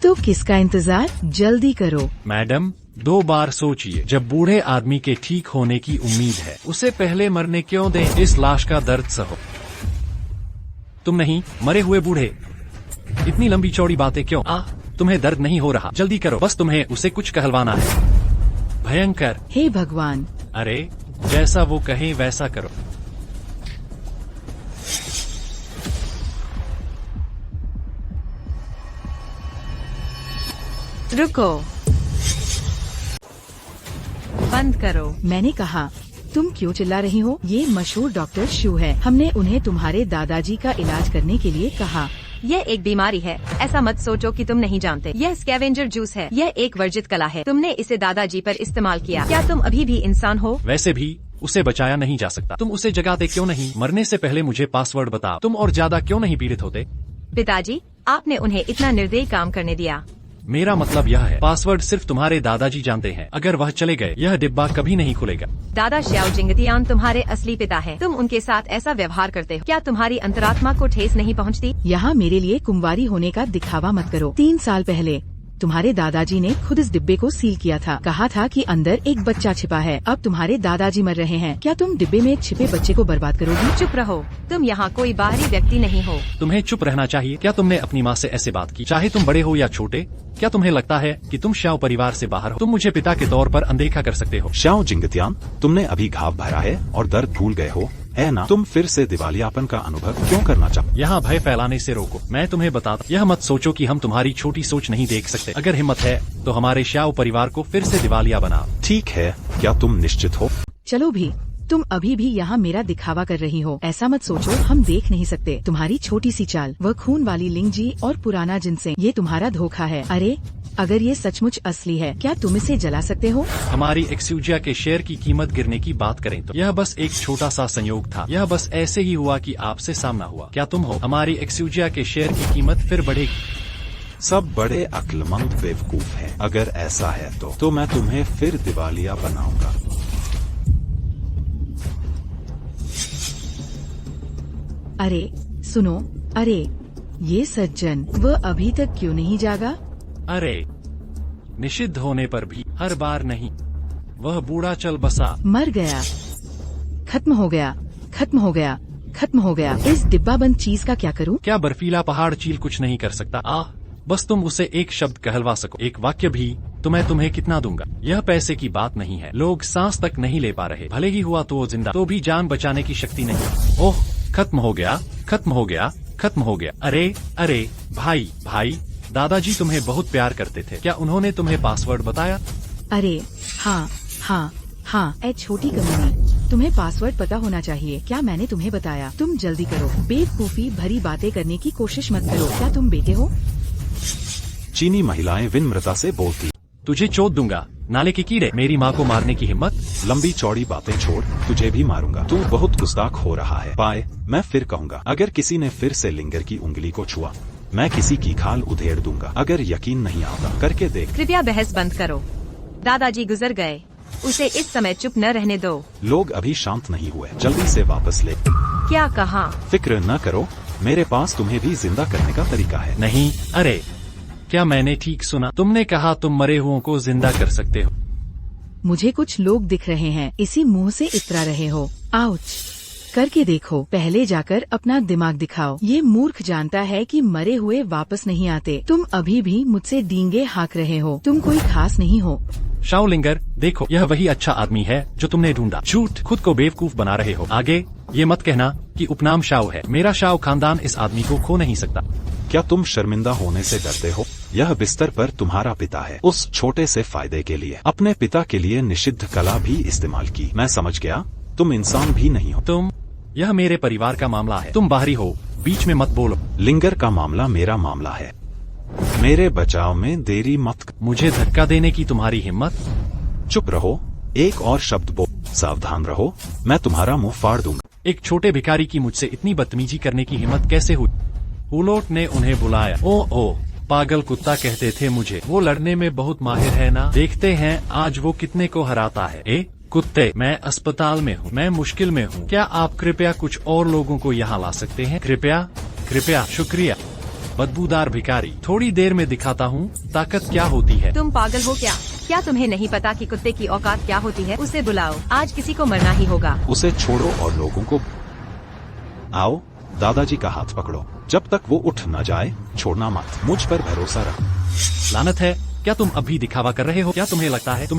तो किसका इंतजार? जल्दी करो। मैडम, 2 बार सोचिए। जब बूढ़े आदमी के ठीक होने की उम्मीद है, उसे पहले मरने क्यों दें? इस लाश का दर्द सहो। तुम नहीं, मरे हुए बूढ़े। इतनी लंबी चौड़ी बातें क्यों? तुम्हें दर्द नहीं हो रहा? जल्दी करो, बस तुम्हें उसे कुछ कहलवाना है। भयंकर। हे भगवान। अरे, जैसा वो कहे वैसा करो। रुको, बंद करो। मैंने कहा, तुम क्यों चिल्ला रही हो? ये मशहूर डॉक्टर शू है। हमने उन्हें तुम्हारे दादाजी का इलाज करने के लिए कहा। यह एक बीमारी है, ऐसा मत सोचो कि तुम नहीं जानते। यह स्कैवेंजर जूस है। यह एक वर्जित कला है। तुमने इसे दादाजी पर इस्तेमाल किया। क्या तुम अभी भी इंसान हो? वैसे भी उसे बचाया नहीं जा सकता। तुम उसे जगाते क्यों नहीं? मरने से पहले मुझे पासवर्ड बताओ। तुम और ज्यादा क्यों नहीं पीड़ित होते? पिताजी, आपने उन्हें इतना निर्दयी काम करने दिया। मेरा मतलब यह है, पासवर्ड सिर्फ तुम्हारे दादाजी जानते हैं। अगर वह चले गए, यह डिब्बा कभी नहीं खुलेगा। दादा श्याओ जिंगतियान तुम्हारे असली पिता हैं। तुम उनके साथ ऐसा व्यवहार करते हो। क्या तुम्हारी अंतरात्मा को ठेस नहीं पहुंचती? यहाँ मेरे लिए कुंवारी होने का दिखावा मत करो। 3 साल पहले तुम्हारे दादाजी ने खुद इस डिब्बे को सील किया था। कहा था कि अंदर एक बच्चा छिपा है। अब तुम्हारे दादाजी मर रहे हैं। क्या तुम डिब्बे में छिपे बच्चे को बर्बाद करोगी? चुप रहो, तुम यहाँ कोई बाहरी व्यक्ति नहीं हो। तुम्हें चुप रहना चाहिए। क्या तुमने अपनी माँ से ऐसे बात की? चाहे तुम बड़े हो या छोटे, क्या तुम्हें लगता है कि तुम श्याओ परिवार से बाहर हो? तुम मुझे पिता के तौर पर अनदेखा कर सकते हो? श्याओ जिंगतियान, तुमने अभी घाव भरा है और दर्द भूल गए हो, है ना? तुम फिर से दिवालियापन का अनुभव क्यों करना चाहते? यहाँ भय फैलाने से रोको। मैं तुम्हें बताता, यह मत सोचो कि हम तुम्हारी छोटी सोच नहीं देख सकते। अगर हिम्मत है तो हमारे श्याओ परिवार को फिर से दिवालिया बनाओ। ठीक है, क्या तुम निश्चित हो? चलो भी, तुम अभी भी यहाँ मेरा दिखावा कर रही हो। ऐसा मत सोचो, हम देख नहीं सकते तुम्हारी छोटी सी चाल। वह खून वाली लिंगजी और पुराना जिनसे, ये तुम्हारा धोखा है। अरे अगर ये सचमुच असली है, क्या तुम इसे जला सकते हो? हमारी एक्सयूजिया के शेयर की कीमत गिरने की बात करें तो यह बस एक छोटा सा संयोग था। यह बस ऐसे ही हुआ कि आपसे सामना हुआ। क्या तुम हो? हमारी एक्सयूजिया के शेयर की कीमत फिर बढ़ेगी। सब बड़े अक्लमंद बेवकूफ हैं। अगर ऐसा है तो मैं तुम्हें फिर दिवालिया बनाऊंगा। अरे सुनो, अरे ये सज्जन, वह अभी तक क्यों नहीं जागा? अरे निषिद्ध होने पर भी हर बार नहीं, वह बूढ़ा चल बसा। मर गया, खत्म हो गया, खत्म हो गया, खत्म हो गया। इस डिब्बा बंद चीज का क्या करूं? क्या बर्फीला पहाड़ चील कुछ नहीं कर सकता? बस तुम उसे एक शब्द कहलवा सको, एक वाक्य भी, तो मैं तुम्हें कितना दूंगा। यह पैसे की बात नहीं है। लोग सांस तक नहीं ले पा रहे। भले ही हुआ तो वो जिंदा, तो भी जान बचाने की शक्ति नहीं। ओह, खत्म हो गया, खत्म हो गया, खत्म हो गया। अरे अरे भाई, दादाजी तुम्हें बहुत प्यार करते थे। क्या उन्होंने तुम्हें पासवर्ड बताया? अरे हाँ, ए छोटी कमीनी, तुम्हें पासवर्ड पता होना चाहिए। क्या मैंने तुम्हें बताया? तुम जल्दी करो, बेवकूफी भरी बातें करने की कोशिश मत करो। क्या तुम बेटे हो? चीनी महिलाएं विनम्रता से बोलती। तुझे चोट दूंगा, नाले के कीड़े। मेरी माँ को मारने की हिम्मत? लंबी चौड़ी बातें छोड़, तुझे भी मारूंगा। तू बहुत गुस्ताख हो रहा है। पाए, मैं फिर कहूँगा, अगर किसी ने फिर से लिंगर की उंगली को छुआ, मैं किसी की खाल उधेड़ दूंगा। अगर यकीन नहीं आता, करके देख। कृपया बहस बंद करो। दादाजी गुजर गए, उसे इस समय चुप न रहने दो। लोग अभी शांत नहीं हुए, जल्दी से वापस ले। क्या कहा? फिक्र न करो, मेरे पास तुम्हें भी जिंदा करने का तरीका है। नहीं, अरे क्या मैंने ठीक सुना? तुमने कहा तुम मरे हुओं को जिंदा कर सकते हो? मुझे कुछ लोग दिख रहे हैं, इसी मुंह से इतरा रहे हो। आउच, करके देखो। पहले जाकर अपना दिमाग दिखाओ। ये मूर्ख जानता है कि मरे हुए वापस नहीं आते। तुम अभी भी मुझसे डींगे हाँक रहे हो। तुम कोई खास नहीं हो। शाओ लिंगर, देखो, यह वही अच्छा आदमी है जो तुमने ढूंढा। झूठ, खुद को बेवकूफ बना रहे हो। आगे ये मत कहना कि उपनाम शाओ है। मेरा शाओ खानदान इस आदमी को खो नहीं सकता। क्या तुम शर्मिंदा होने से डरते हो? यह बिस्तर पर तुम्हारा पिता है। उस छोटे से फायदे के लिए अपने पिता के लिए निषिद्ध कला भी इस्तेमाल की। मैं समझ गया, तुम इंसान भी नहीं हो। यह मेरे परिवार का मामला है। तुम बाहरी हो, बीच में मत बोलो। लिंगर का मामला मेरा मामला है। मेरे बचाव में देरी मत कर। मुझे धक्का देने की तुम्हारी हिम्मत? चुप रहो, एक और शब्द बोल। सावधान रहो, मैं तुम्हारा मुंह फाड़ दूंगा। एक छोटे भिखारी की मुझसे इतनी बदतमीजी करने की हिम्मत कैसे हुई? हुलोट ने उन्हें बुलाया। ओ, पागल कुत्ता कहते थे मुझे। वो लड़ने में बहुत माहिर है ना? देखते हैं आज वो कितने को हराता है। कुत्ते, मैं अस्पताल में हूँ, मैं मुश्किल में हूँ। क्या आप कृपया कुछ और लोगों को यहाँ ला सकते हैं? कृपया, शुक्रिया। बदबूदार भिखारी, थोड़ी देर में दिखाता हूँ ताकत क्या होती है। तुम पागल हो क्या? क्या तुम्हें नहीं पता कि कुत्ते की औकात क्या होती है? उसे बुलाओ, आज किसी को मरना ही होगा। उसे छोड़ो और लोगों को। आओ, दादाजी का हाथ पकड़ो। जब तक वो उठ न जाए छोड़ना मत। मुझ पर भरोसा रख। लानत है, क्या तुम अभी दिखावा कर रहे हो? क्या तुम्हें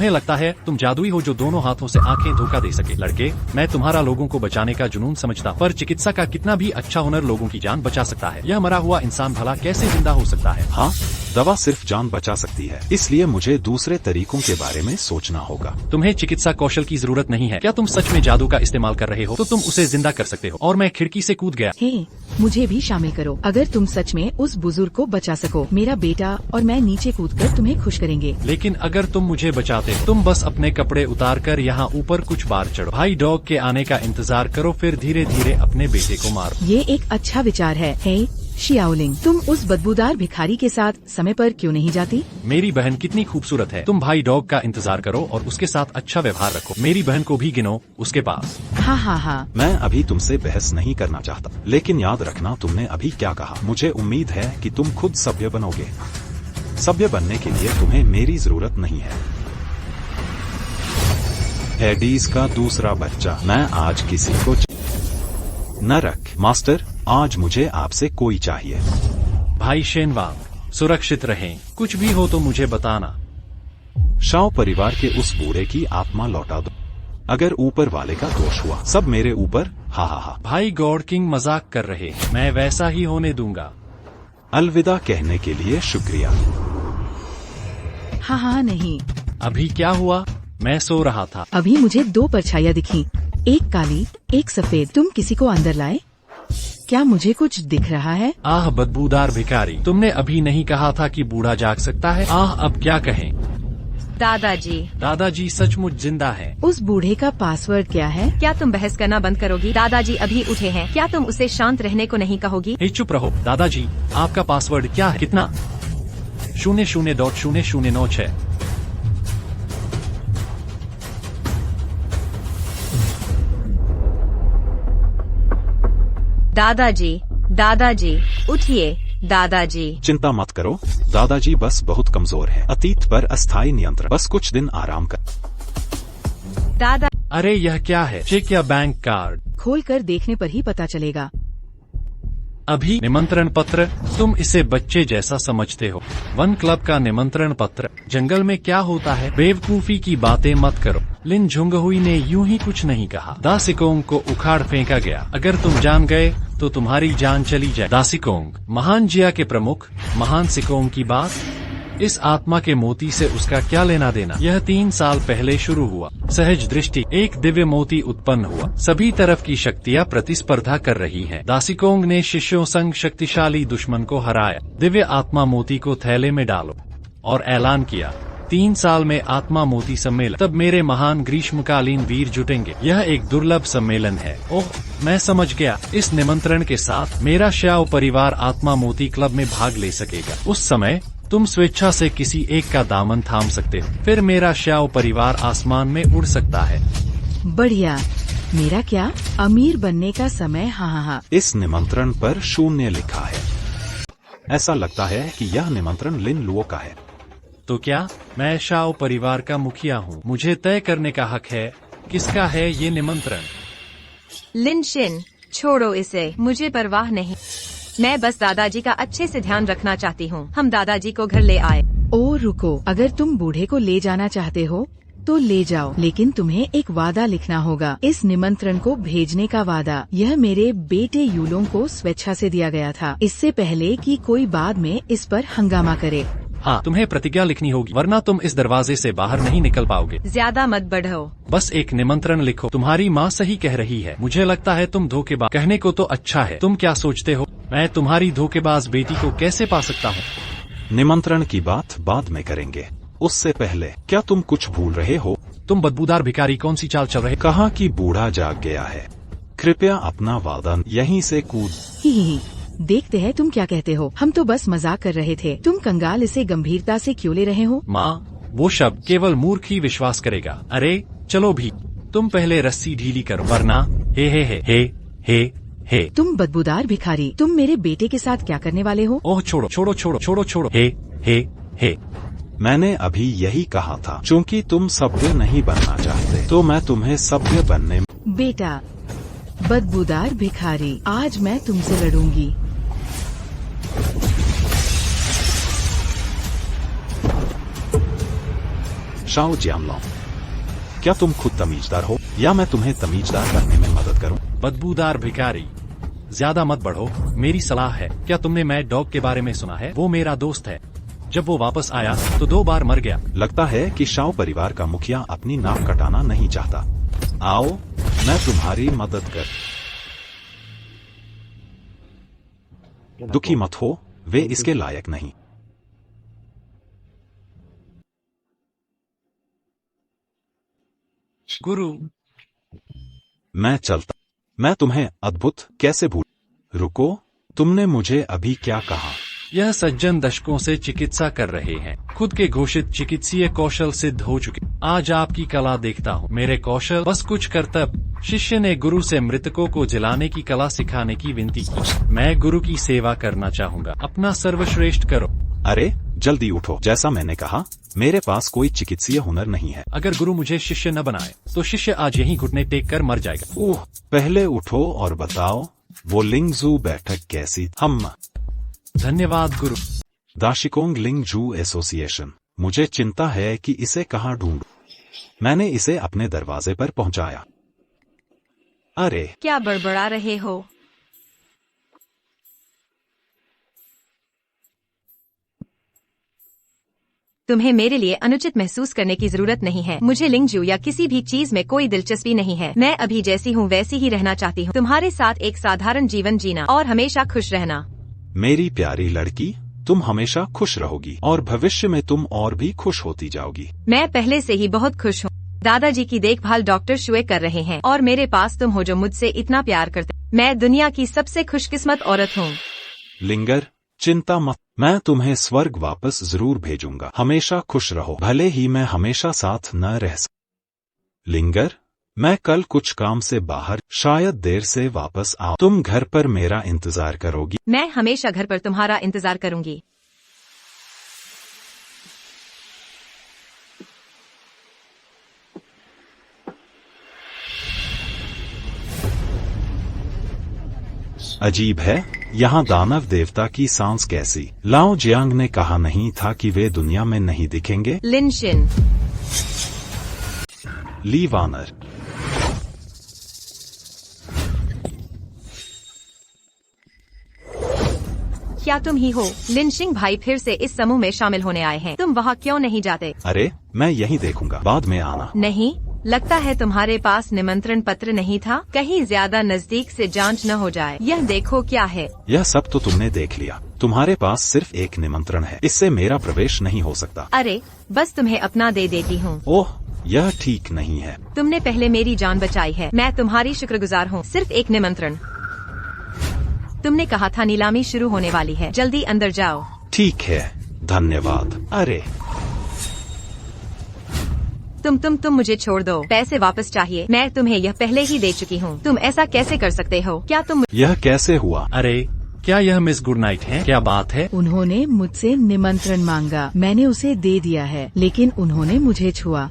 लगता है तुम जादुई हो जो दोनों हाथों से आंखें धोखा दे सके? लड़के, मैं तुम्हारा लोगों को बचाने का जुनून समझता, पर चिकित्सा का कितना भी अच्छा हुनर लोगों की जान बचा सकता है। यह मरा हुआ इंसान भला कैसे जिंदा हो सकता है? हाँ, दवा सिर्फ जान बचा सकती है, इसलिए मुझे दूसरे तरीकों के बारे में सोचना होगा। तुम्हें चिकित्सा कौशल की जरूरत नहीं है। क्या तुम सच में जादू का इस्तेमाल कर रहे हो? तो तुम उसे जिंदा कर सकते हो। और मैं खिड़की से कूद गया। हे, मुझे भी शामिल करो। अगर तुम सच में उस बुजुर्ग को बचा सको, मेरा बेटा और मैं नीचे कूदकर तुम्हें खुश करेंगे। लेकिन अगर तुम मुझे बचाते, तुम बस अपने कपड़े उतार कर यहाँ ऊपर कुछ बार चढ़ो। भाई डॉग के आने का इंतजार करो, फिर धीरे धीरे अपने बेटे को मारो। ये एक अच्छा विचार है। हे शियाओलिंग, तुम उस बदबूदार भिखारी के साथ समय पर क्यों नहीं जाती? मेरी बहन कितनी खूबसूरत है। तुम भाई डॉग का इंतजार करो और उसके साथ अच्छा व्यवहार रखो। मेरी बहन को भी गिनो उसके पास। हाँ। मैं अभी तुमसे बहस नहीं करना चाहता, लेकिन याद रखना तुमने अभी क्या कहा। मुझे उम्मीद है कि तुम खुद सभ्य बनोगे। सभ्य बनने के लिए तुम्हें मेरी जरूरत नहीं है। हेडीज का दूसरा बच्चा, मैं आज किसी को न रख। मास्टर, आज मुझे आपसे कोई चाहिए। भाई शेनवांग, सुरक्षित रहें। कुछ भी हो तो मुझे बताना। शाओ परिवार के उस बूढ़े की आत्मा लौटा दो। अगर ऊपर वाले का दोष हुआ, सब मेरे ऊपर। हा हा हा। भाई गॉड किंग मजाक कर रहे हैं, मैं वैसा ही होने दूंगा। अलविदा कहने के लिए शुक्रिया। हाँ नहीं, अभी क्या हुआ? मैं सो रहा था। अभी मुझे 2 परछाइयाँ दिखी, एक काली एक सफेद। तुम किसी को अंदर लाए? क्या मुझे कुछ दिख रहा है? आह बदबूदार भिखारी, तुमने अभी नहीं कहा था कि बूढ़ा जाग सकता है? आह अब क्या कहें? दादाजी, दादाजी सचमुच जिंदा है। उस बूढ़े का पासवर्ड क्या है? क्या तुम बहस करना बंद करोगी? दादाजी अभी उठे हैं, क्या तुम उसे शांत रहने को नहीं कहोगी? हे चुप रहो। दादाजी, आपका पासवर्ड क्या है? कितना? 00.0096। दादाजी, दादाजी उठिए। दादाजी, चिंता मत करो, दादाजी बस बहुत कमजोर है। अतीत पर अस्थायी नियंत्रण, बस कुछ दिन आराम कर। दादा, अरे यह क्या है? चेक या बैंक कार्ड? खोलकर देखने पर ही पता चलेगा। अभी निमंत्रण पत्र? तुम इसे बच्चे जैसा समझते हो। वन क्लब का निमंत्रण पत्र? जंगल में क्या होता है? बेवकूफी की बातें मत करो। लिन झुंगहुई ने यूं ही कुछ नहीं कहा। दासिकोंग को उखाड़ फेंका गया। अगर तुम जान गए तो तुम्हारी जान चली जाए। दासिकोंग, महान जिया के प्रमुख, महान सिकोंग की बात? इस आत्मा के मोती से उसका क्या लेना देना? यह 3 साल पहले शुरू हुआ। सहज दृष्टि, एक दिव्य मोती उत्पन्न हुआ। सभी तरफ की शक्तियाँ प्रतिस्पर्धा कर रही हैं। दासिकोंग ने शिष्यों संग शक्तिशाली दुश्मन को हराया। दिव्य आत्मा मोती को थैले में डालो और ऐलान किया, 3 साल में आत्मा मोती सम्मेलन। तब मेरे महान ग्रीष्मकालीन वीर जुटेंगे। यह एक दुर्लभ सम्मेलन है। ओह, मैं समझ गया। इस निमंत्रण के साथ मेरा श्याओ परिवार आत्मा मोती क्लब में भाग ले सकेगा। उस समय तुम स्वेच्छा से किसी एक का दामन थाम सकते हो। फिर मेरा श्याओ परिवार आसमान में उड़ सकता है। बढ़िया। मेरा क्या? अमीर बनने का समय? हाँ। इस निमंत्रण पर 0 लिखा है। ऐसा लगता है कि यह निमंत्रण लिन लुओ का है। तो क्या मैं शाओ परिवार का मुखिया हूँ? मुझे तय करने का हक है किसका है ये निमंत्रण। लिनशिन, छोड़ो इसे, मुझे परवाह नहीं। मैं बस दादाजी का अच्छे से ध्यान रखना चाहती हूँ। हम दादाजी को घर ले आए। ओ रुको, अगर तुम बूढ़े को ले जाना चाहते हो तो ले जाओ, लेकिन तुम्हें एक वादा लिखना होगा। इस निमंत्रण को भेजने का वादा। यह मेरे बेटे यूलोंग को स्वेच्छा से दिया गया था, इससे पहले कि कोई बाद में इस पर हंगामा करे। हाँ, तुम्हें प्रतिज्ञा लिखनी होगी, वरना तुम इस दरवाजे से बाहर नहीं निकल पाओगे। ज्यादा मत बढ़ो। बस एक निमंत्रण लिखो। तुम्हारी माँ सही कह रही है। मुझे लगता है तुम धोखेबाज। कहने को तो अच्छा है। तुम क्या सोचते हो, मैं तुम्हारी धोखेबाज बेटी को कैसे पा सकता हूँ? निमंत्रण की बात बाद में करेंगे। उससे पहले क्या तुम कुछ भूल रहे हो? तुम बदबूदार भिखारी कौन सी चाल चल रहे? कहा कि बूढ़ा जाग गया है। कृपया अपना वादा यहीं से कूद। ही देखते हैं तुम क्या कहते हो। हम तो बस मजाक कर रहे थे। तुम कंगाल इसे गंभीरता से क्यों ले रहे हो? माँ, वो शब्द केवल मूर्ख ही विश्वास करेगा। अरे चलो भी, तुम पहले रस्सी ढीली करो, वरना हे। तुम बदबूदार भिखारी, तुम मेरे बेटे के साथ क्या करने वाले हो? ओह छोड़ो। हे। मैंने अभी यही कहा था। चूँकि तुम सभ्य नहीं बनना चाहते, तो मैं तुम्हें सभ्य बनने। बेटा, बदबूदार भिखारी, आज मैं तुमसे लड़ूंगी। शाओ जियांगलॉन्ग, क्या तुम खुद तमीजदार हो या मैं तुम्हें तमीजदार करने में मदद करूं? बदबूदार भिखारी, ज्यादा मत बढ़ो। मेरी सलाह है। क्या तुमने मैड डॉग के बारे में सुना है? वो मेरा दोस्त है। जब वो वापस आया तो 2 बार मर गया। लगता है कि शाओ परिवार का मुखिया अपनी नाक कटाना नहीं चाहता। आओ, मैं तुम्हारी मदद कर। दुखी मत हो, वे इसके लायक नहीं। गुरु, मैं चलता। मैं तुम्हें अद्भुत कैसे भूल। रुको, तुमने मुझे अभी क्या कहा? यह सज्जन दशकों से चिकित्सा कर रहे हैं। खुद के घोषित चिकित्सीय कौशल सिद्ध हो चुके। आज आपकी कला देखता हूँ। मेरे कौशल बस कुछ कर्तव्य। शिष्य ने गुरु से मृतकों को जलाने की कला सिखाने की विनती की। मैं गुरु की सेवा करना चाहूँगा। अपना सर्वश्रेष्ठ करो। अरे जल्दी उठो। जैसा मैंने कहा, मेरे पास कोई चिकित्सीय हुनर नहीं है। अगर गुरु मुझे शिष्य न बनाए तो शिष्य आज यहीं घुटने टेक कर मर जाएगा। ओह, पहले उठो और बताओ वो लिंगजू बैठक कैसी? हम धन्यवाद गुरु। दाशिकोंग लिंगजू एसोसिएशन। मुझे चिंता है कि इसे कहाँ ढूंढूं। मैंने इसे अपने दरवाजे पर पहुंचाया। अरे क्या बड़बड़ा रहे हो? तुम्हें मेरे लिए अनुचित महसूस करने की जरूरत नहीं है। मुझे लिंगजू या किसी भी चीज में कोई दिलचस्पी नहीं है। मैं अभी जैसी हूँ वैसी ही रहना चाहती हूँ। तुम्हारे साथ एक साधारण जीवन जीना और हमेशा खुश रहना। मेरी प्यारी लड़की, तुम हमेशा खुश रहोगी और भविष्य में तुम और भी खुश होती जाओगी। मैं पहले से ही बहुत खुश हूँ। दादाजी की देखभाल डॉक्टर शुए कर रहे हैं और मेरे पास तुम हो जो मुझसे इतना प्यार करते। मैं दुनिया की सबसे खुशकिस्मत औरत हूँ। लिंगर, चिंता मत, मैं तुम्हें स्वर्ग वापस जरूर भेजूंगा। हमेशा खुश रहो, भले ही मैं हमेशा साथ न रह सकूं। लिंगर, मैं कल कुछ काम से बाहर, शायद देर से वापस आऊं। तुम घर पर मेरा इंतजार करोगी? मैं हमेशा घर पर तुम्हारा इंतजार करूंगी। अजीब है, यहाँ दानव देवता की सांस कैसी? लाओ जियांग ने कहा नहीं था कि वे दुनिया में नहीं दिखेंगे? लिनशिन, ली वानर। क्या तुम ही हो? लिनशिंग भाई फिर से इस समूह में शामिल होने आए हैं। तुम वहाँ क्यों नहीं जाते? अरे, मैं यहीं देखूंगा, बाद में आना। नहीं, लगता है तुम्हारे पास निमंत्रण पत्र नहीं था। कहीं ज्यादा नजदीक से जांच न हो जाए। यह देखो क्या है। यह सब तो तुमने देख लिया। तुम्हारे पास सिर्फ एक निमंत्रण है, इससे मेरा प्रवेश नहीं हो सकता। अरे, बस तुम्हें अपना दे देती हूँ। ओह, यह ठीक नहीं है। तुमने पहले मेरी जान बचाई है। मैं तुम्हारी शुक्रगुजार हूँ। सिर्फ एक निमंत्रण। तुमने कहा था नीलामी शुरू होने वाली है, जल्दी अंदर जाओ। ठीक है, धन्यवाद। अरे तुम मुझे छोड़ दो। पैसे वापस चाहिए। मैं तुम्हें यह पहले ही दे चुकी हूँ। तुम ऐसा कैसे कर सकते हो? क्या तुम? यह कैसे हुआ? अरे, क्या यह मिस गुडनाइट है? क्या बात है? उन्होंने मुझसे निमंत्रण मांगा, मैंने उसे दे दिया है, लेकिन उन्होंने मुझे छुआ।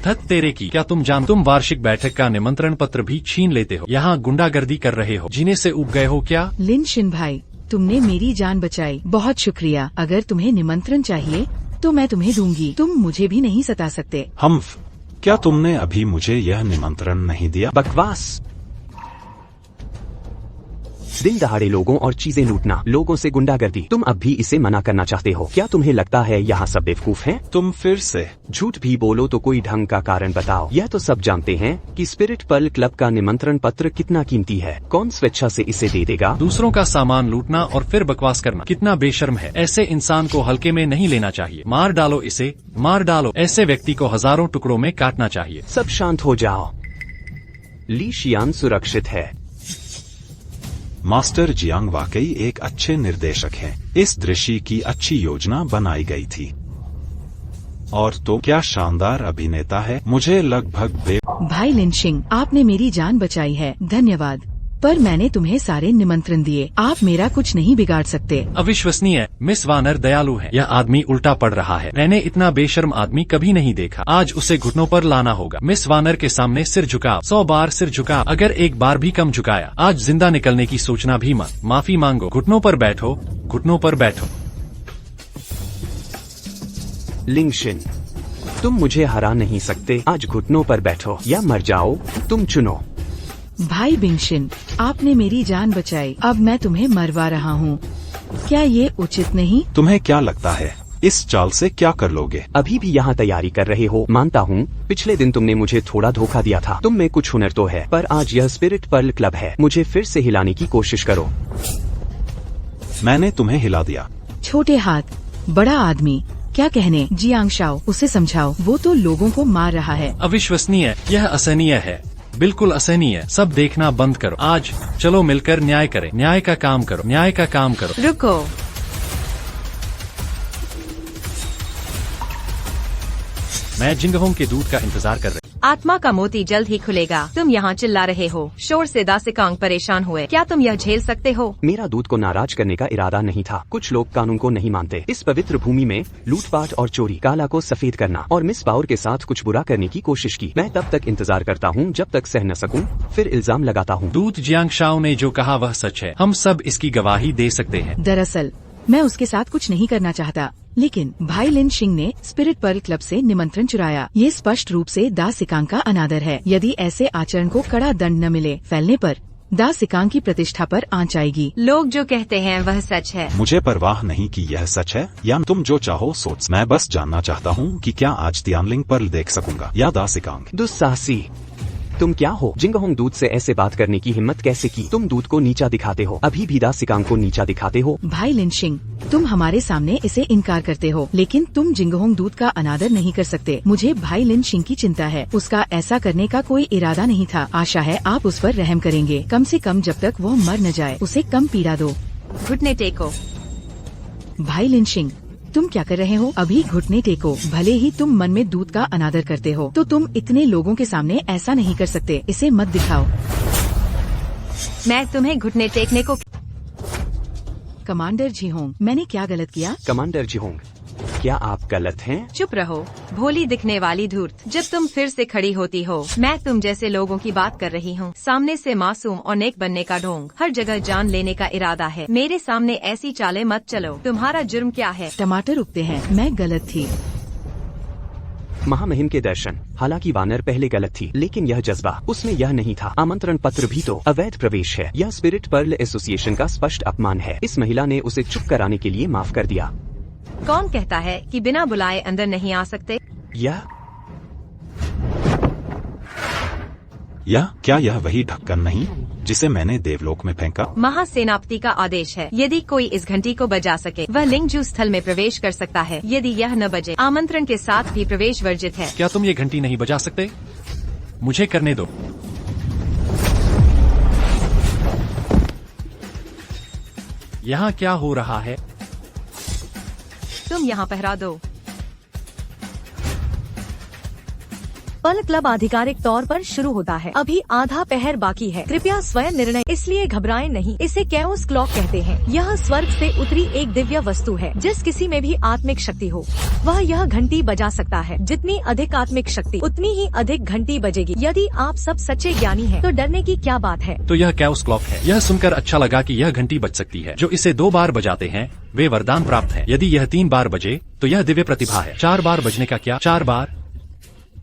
धत तेरे की, क्या तुम वार्षिक बैठक का निमंत्रण पत्र भी छीन लेते हो? यहाँ गुंडागर्दी कर रहे हो? जीने से उब गए हो क्या? लिनशिन भाई, तुमने मेरी जान बचाई, बहुत शुक्रिया। अगर तुम्हें निमंत्रण चाहिए तो मैं तुम्हें दूंगी। तुम मुझे भी नहीं सता सकते। क्या तुमने अभी मुझे यह निमंत्रण नहीं दिया? बकवास। दिन दहाड़े लोगों और चीजें लूटना, लोगों से गुंडागर्दी। तुम अब भी इसे मना करना चाहते हो? क्या तुम्हें लगता है यहाँ सब बेवकूफ हैं? तुम फिर से झूठ भी बोलो तो कोई ढंग का कारण बताओ। यह तो सब जानते हैं कि स्पिरिट पर्ल क्लब का निमंत्रण पत्र कितना कीमती है। कौन स्वेच्छा से इसे दे देगा? दूसरों का सामान लूटना और फिर बकवास करना कितना बेशर्म है। ऐसे इंसान को हल्के में नहीं लेना चाहिए। मार डालो इसे, मार डालो। ऐसे व्यक्ति को हजारों टुकड़ों में काटना चाहिए। सब शांत हो जाओ। ली शियान सुरक्षित है। मास्टर जियांग वाकई एक अच्छे निर्देशक हैं। इस दृश्य की अच्छी योजना बनाई गई थी। और तो क्या शानदार अभिनेता है। मुझे लगभग भाई लिनशिंग, आपने मेरी जान बचाई है, धन्यवाद। पर मैंने तुम्हें सारे निमंत्रण दिए, आप मेरा कुछ नहीं बिगाड़ सकते। अविश्वसनीय। मिस वानर दयालु है। यह आदमी उल्टा पड़ रहा है। मैंने इतना बेशर्म आदमी कभी नहीं देखा। आज उसे घुटनों पर लाना होगा। मिस वानर के सामने सिर झुका, 100 बार सिर झुका। अगर एक बार भी कम झुकाया, आज जिंदा निकलने की सोचना भी मत। माफी मांगो। घुटनों पर बैठो, घुटनों पर बैठो। लिंगशिन, तुम मुझे हरा नहीं सकते। आज घुटनों पर बैठो या मर जाओ, तुम चुनो। भाई बिंगशिन, आपने मेरी जान बचाई, अब मैं तुम्हें मरवा रहा हूँ। क्या ये उचित नहीं? तुम्हें क्या लगता है इस चाल से क्या कर लोगे? अभी भी यहाँ तैयारी कर रहे हो, मानता हूँ। पिछले दिन तुमने मुझे थोड़ा धोखा दिया था। तुम में कुछ हुनर तो है, पर आज यह स्पिरिट पर्ल क्लब है। मुझे फिर से हिलाने की कोशिश करो। मैंने तुम्हें हिला दिया। छोटे हाथ, बड़ा आदमी, क्या कहने? जियांग शाओ, उसे समझाओ, वो तो लोगों को मार रहा है। अविश्वसनीय। यह असहनीय है, बिल्कुल असहनीय। सब देखना बंद करो। आज चलो मिलकर न्याय करें। न्याय का काम करो, न्याय का काम करो। रुको। मैं जिंगहोंग के दूध का इंतजार कर रही। आत्मा का मोती जल्द ही खुलेगा। तुम यहाँ चिल्ला रहे हो, शोर से दासिकांग परेशान हुए। क्या तुम यह झेल सकते हो? मेरा दूत को नाराज करने का इरादा नहीं था। कुछ लोग कानून को नहीं मानते। इस पवित्र भूमि में लूटपाट और चोरी, काला को सफेद करना और मिस पावर के साथ कुछ बुरा करने की कोशिश की। मैं तब तक इंतजार करता हूँ जब तक सह न सकूँ, फिर इल्जाम लगाता हूँ। दूत जियांग शाओ ने जो कहा वह सच है। हम सब इसकी गवाही दे सकते हैं। दरअसल मैं उसके साथ कुछ नहीं करना चाहता, लेकिन भाई लिन शिंग ने स्पिरिट पर्ल क्लब से निमंत्रण चुराया। ये स्पष्ट रूप से दा सिकांग का अनादर है। यदि ऐसे आचरण को कड़ा दंड न मिले, फैलने पर दा सिकांग की प्रतिष्ठा पर आंच आएगी। लोग जो कहते हैं वह सच है। मुझे परवाह नहीं कि यह सच है या तुम जो चाहो सोच। मैं बस जानना चाहता हूँ कि क्या आज तियानलिंग पर्ल देख सकूंगा या दा सिकांग। दुस्साहसी तुम क्या हो? जिंगहोंग दूत से ऐसे बात करने की हिम्मत कैसे की? तुम दूत को नीचा दिखाते हो, अभी भी दा सिकांग को नीचा दिखाते हो। भाई लिन शिंग, तुम हमारे सामने इसे इनकार करते हो, लेकिन तुम जिंगहोंग दूत का अनादर नहीं कर सकते। मुझे भाई लिन शिंग की चिंता है। उसका ऐसा करने का कोई इरादा नहीं था। आशा है आप उस पर रहम करेंगे। कम से कम जब तक वो मर न जाए, उसे कम पीड़ा दो। घुटने टेको। भाई लिन शिंग, तुम क्या कर रहे हो? अभी घुटने टेको। भले ही तुम मन में दूत का अनादर करते हो, तो तुम इतने लोगों के सामने ऐसा नहीं कर सकते। इसे मत दिखाओ। मैं तुम्हें घुटने टेकने को। कमांडर जिहोंग, मैंने क्या गलत किया? कमांडर जिहोंग, क्या आप गलत हैं? चुप रहो, भोली दिखने वाली धूर्त। जब तुम फिर से खड़ी होती हो, मैं तुम जैसे लोगों की बात कर रही हूँ। सामने से मासूम और नेक बनने का ढोंग, हर जगह जान लेने का इरादा है। मेरे सामने ऐसी चालें मत चलो। तुम्हारा जुर्म क्या है? टमाटर उगते हैं। मैं गलत थी। महामहिम के दर्शन। हालांकि वानर पहले गलत थी, लेकिन यह जज्बा उसमें यह नहीं था। आमंत्रण पत्र भी तो अवैध प्रवेश है। यह स्पिरिट पर्ल एसोसिएशन का स्पष्ट अपमान है। इस महिला ने उसे चुप कराने के लिए माफ कर दिया। कौन कहता है कि बिना बुलाए अंदर नहीं आ सकते? क्या यह वही ढक्कन नहीं जिसे मैंने देवलोक में फेंका? महासेनापति का आदेश है, यदि कोई इस घंटी को बजा सके वह लिंगजू स्थल में प्रवेश कर सकता है। यदि यह न बजे, आमंत्रण के साथ भी प्रवेश वर्जित है। क्या तुम ये घंटी नहीं बजा सकते? मुझे करने दो। यहाँ क्या हो रहा है? तुम यहाँ पहरा दो। पर्ल क्लब आधिकारिक तौर पर शुरू होता है। अभी आधा पहर बाकी है। कृपया स्वयं निर्णय, इसलिए घबराएं नहीं। इसे कैओस क्लॉक कहते हैं। यह स्वर्ग से उतरी एक दिव्य वस्तु है। जिस किसी में भी आत्मिक शक्ति हो, वह यह घंटी बजा सकता है। जितनी अधिक आत्मिक शक्ति, उतनी ही अधिक घंटी बजेगी। यदि आप सब सच्चे ज्ञानी हैं, तो डरने की क्या बात है? तो यह कैओस क्लॉक है। यह सुनकर अच्छा लगा कि यह घंटी बज सकती है। जो इसे 2 बार बजाते हैं वे वरदान प्राप्त है। यदि यह 3 बार बजे तो यह दिव्य प्रतिभा है। 4 बार बजने का क्या? 4 बार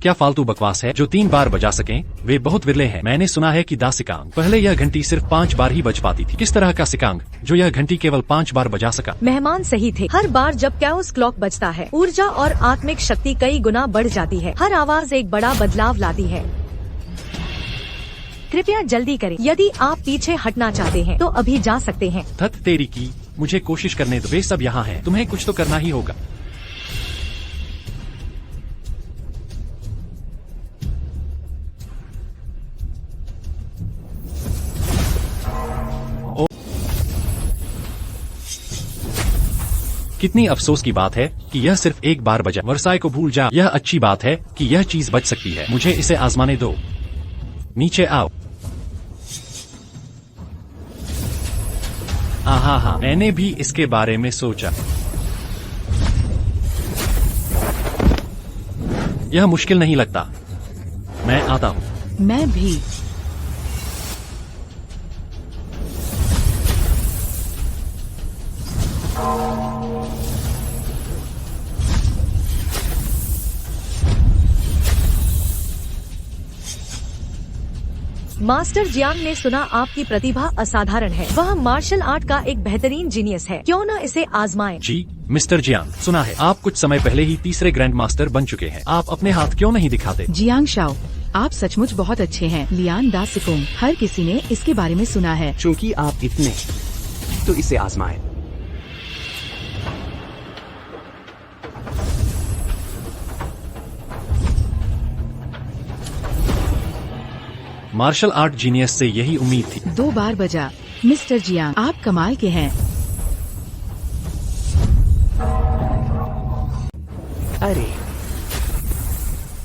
क्या फालतू बकवास है? जो 3 बार बजा सकें वे बहुत विरले हैं। मैंने सुना है कि दा सिकांग पहले यह घंटी सिर्फ 5 बार ही बज पाती थी। किस तरह का सिकांग जो यह घंटी केवल 5 बार बजा सका? मेहमान सही थे। हर बार जब कैओस क्लॉक बजता है, ऊर्जा और आत्मिक शक्ति कई गुना बढ़ जाती है। हर आवाज एक बड़ा बदलाव लाती है। कृपया जल्दी करें। यदि आप पीछे हटना चाहते हैं तो अभी जा सकते हैं। धत तेरी की, मुझे कोशिश करने दो। वे सब यहाँ हैं। तुम्हें कुछ तो करना ही होगा। कितनी अफसोस की बात है कि यह सिर्फ 1 बार बजा। वर्साय को भूल जा। यह अच्छी बात है कि यह चीज बच सकती है। मुझे इसे आजमाने दो। नीचे आओ। हाँ, मैंने भी इसके बारे में सोचा। यह मुश्किल नहीं लगता। मैं आता हूँ। मैं भी। मास्टर जियांग ने सुना आपकी प्रतिभा असाधारण है। वह मार्शल आर्ट का एक बेहतरीन जीनियस है। क्यों न इसे आजमाएं? जी मिस्टर जियांग, सुना है आप कुछ समय पहले ही 3रे ग्रैंड मास्टर बन चुके हैं। आप अपने हाथ क्यों नहीं दिखाते? जियांग शाओ, आप सचमुच बहुत अच्छे हैं। लियान दा सिकोंग, हर किसी ने इसके बारे में सुना है। चूँकि आप इतने, तो इसे आजमाएं। मार्शल आर्ट जीनियस से यही उम्मीद थी। 2 बार बजा। मिस्टर जियांग, आप कमाल के हैं। अरे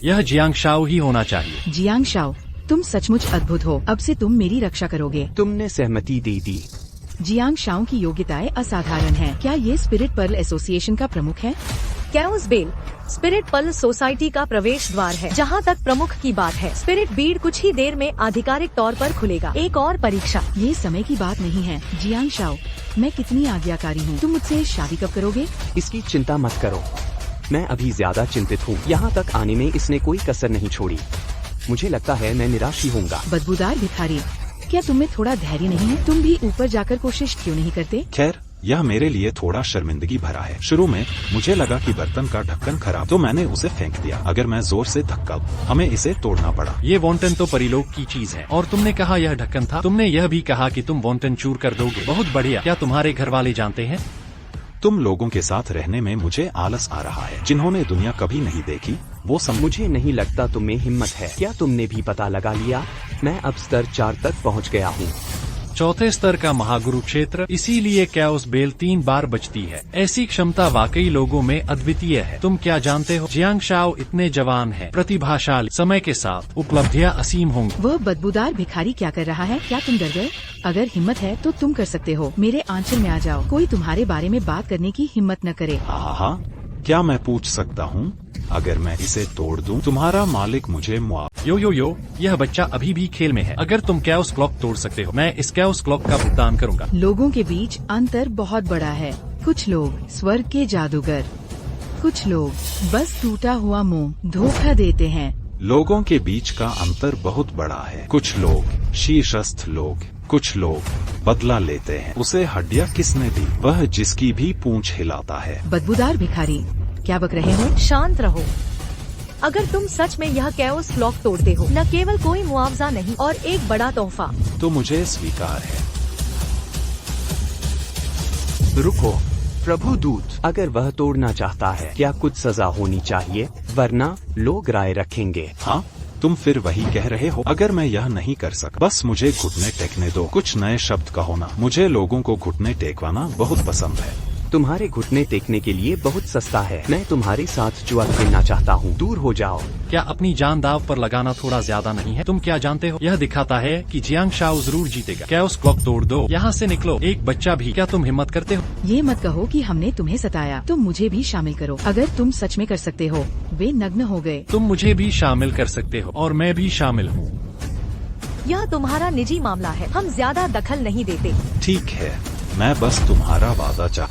यह जियांग शाओ ही होना चाहिए। जियांग शाओ, तुम सचमुच अद्भुत हो। अब से तुम मेरी रक्षा करोगे। तुमने सहमति दे दी। जियांग शाओ की योग्यताएं असाधारण हैं। क्या ये स्पिरिट पर्ल एसोसिएशन का प्रमुख है? Chaos bell spirit pearl society का प्रवेश द्वार है। जहाँ तक प्रमुख की बात है, स्पिरिट बीड कुछ ही देर में आधिकारिक तौर पर खुलेगा। एक और परीक्षा। ये समय की बात नहीं है। जियांग शाओ, मैं कितनी आज्ञाकारी हूँ। तुम मुझसे शादी कब करोगे? इसकी चिंता मत करो, मैं अभी ज्यादा चिंतित हूँ। यहाँ तक आने में इसने कोई कसर नहीं छोड़ी। मुझे लगता है मैं निराश ही होऊंगा। बदबूदार भिखारी, क्या तुम्हें थोड़ा धैर्य नहीं है? तुम भी ऊपर जाकर कोशिश क्यों नहीं करते? खैर, यह मेरे लिए थोड़ा शर्मिंदगी भरा है। शुरू में मुझे लगा कि बर्तन का ढक्कन खराब, तो मैंने उसे फेंक दिया। अगर मैं जोर से धक्का दूं, हमें इसे तोड़ना पड़ा। ये वॉन्टन तो परिलोक की चीज है, और तुमने कहा यह ढक्कन था। तुमने यह भी कहा कि तुम वॉन्टन चूर कर दोगे। बहुत बढ़िया। क्या तुम्हारे घर वाले जानते हैं? तुम लोगों के साथ रहने में मुझे आलस आ रहा है। जिन्होंने दुनिया कभी नहीं देखी वो सब मुझे नहीं लगता तुम्हें हिम्मत है। क्या तुमने भी पता लगा लिया? मैं अब स्तर 4 तक पहुंच गया हूँ। चौथे स्तर का महागुरु क्षेत्र, इसीलिए कैओस बेल 3 बार बचती है। ऐसी क्षमता वाकई लोगों में अद्वितीय है। तुम क्या जानते हो, जियांग शाओ इतने जवान है, प्रतिभाशाली, समय के साथ उपलब्धियां असीम होंगी। वह बदबूदार भिखारी क्या कर रहा है? क्या तुम डर गए? अगर हिम्मत है तो तुम कर सकते हो। मेरे आंचल में आ जाओ। कोई तुम्हारे बारे में बात करने की हिम्मत न करे। हाँ, क्या मैं पूछ सकता हूँ? अगर मैं इसे तोड़ दूं, तुम्हारा मालिक मुझे यो, यह बच्चा अभी भी खेल में है। अगर तुम कैओस क्लॉक तोड़ सकते हो, मैं इस कैओस क्लॉक का भुगतान करूंगा। लोगों के बीच अंतर बहुत बड़ा है। कुछ लोग स्वर्ग के जादूगर, कुछ लोग बस टूटा हुआ मुंह धोखा देते हैं। लोगों के बीच का अंतर बहुत बड़ा है। कुछ लोग शीर्षस्थ लोग, कुछ लोग बदला लेते हैं। उसे हड्डियां किसने दी? वह जिसकी भी पूंछ हिलाता है। बदबूदार भिखारी, क्या बक रहे हो? शांत रहो। अगर तुम सच में यह कैओस क्लॉक तोड़ते हो, न केवल कोई मुआवजा नहीं और एक बड़ा तोहफा। तो मुझे स्वीकार है। रुको प्रभु दूत, अगर वह तोड़ना चाहता है क्या कुछ सजा होनी चाहिए, वरना लोग राय रखेंगे। हाँ, तुम फिर वही कह रहे हो। अगर मैं यह नहीं कर सकता, बस मुझे घुटने टेकने दो। कुछ नए शब्द कहो ना। मुझे लोगों को घुटने टेकवाना बहुत पसंद है। तुम्हारे घुटने टेकने के लिए बहुत सस्ता है। मैं तुम्हारे साथ जुआ खेलना चाहता हूँ। दूर हो जाओ। क्या अपनी जान दाव पर लगाना थोड़ा ज्यादा नहीं है? तुम क्या जानते हो, यह दिखाता है कि जियांग शाओ जरूर जीतेगा। कैओस क्लॉक तोड़ दो। यहाँ से निकलो। एक बच्चा भी। क्या तुम हिम्मत करते हो? ये मत कहो कि हमने तुम्हें सताया। तुम मुझे भी शामिल करो। अगर तुम सच में कर सकते हो। वे नग्न हो गए। तुम मुझे भी शामिल कर सकते हो, और मैं भी शामिल हूँ। यह तुम्हारा निजी मामला है, हम ज्यादा दखल नहीं देते। ठीक है, मैं बस तुम्हारा वादा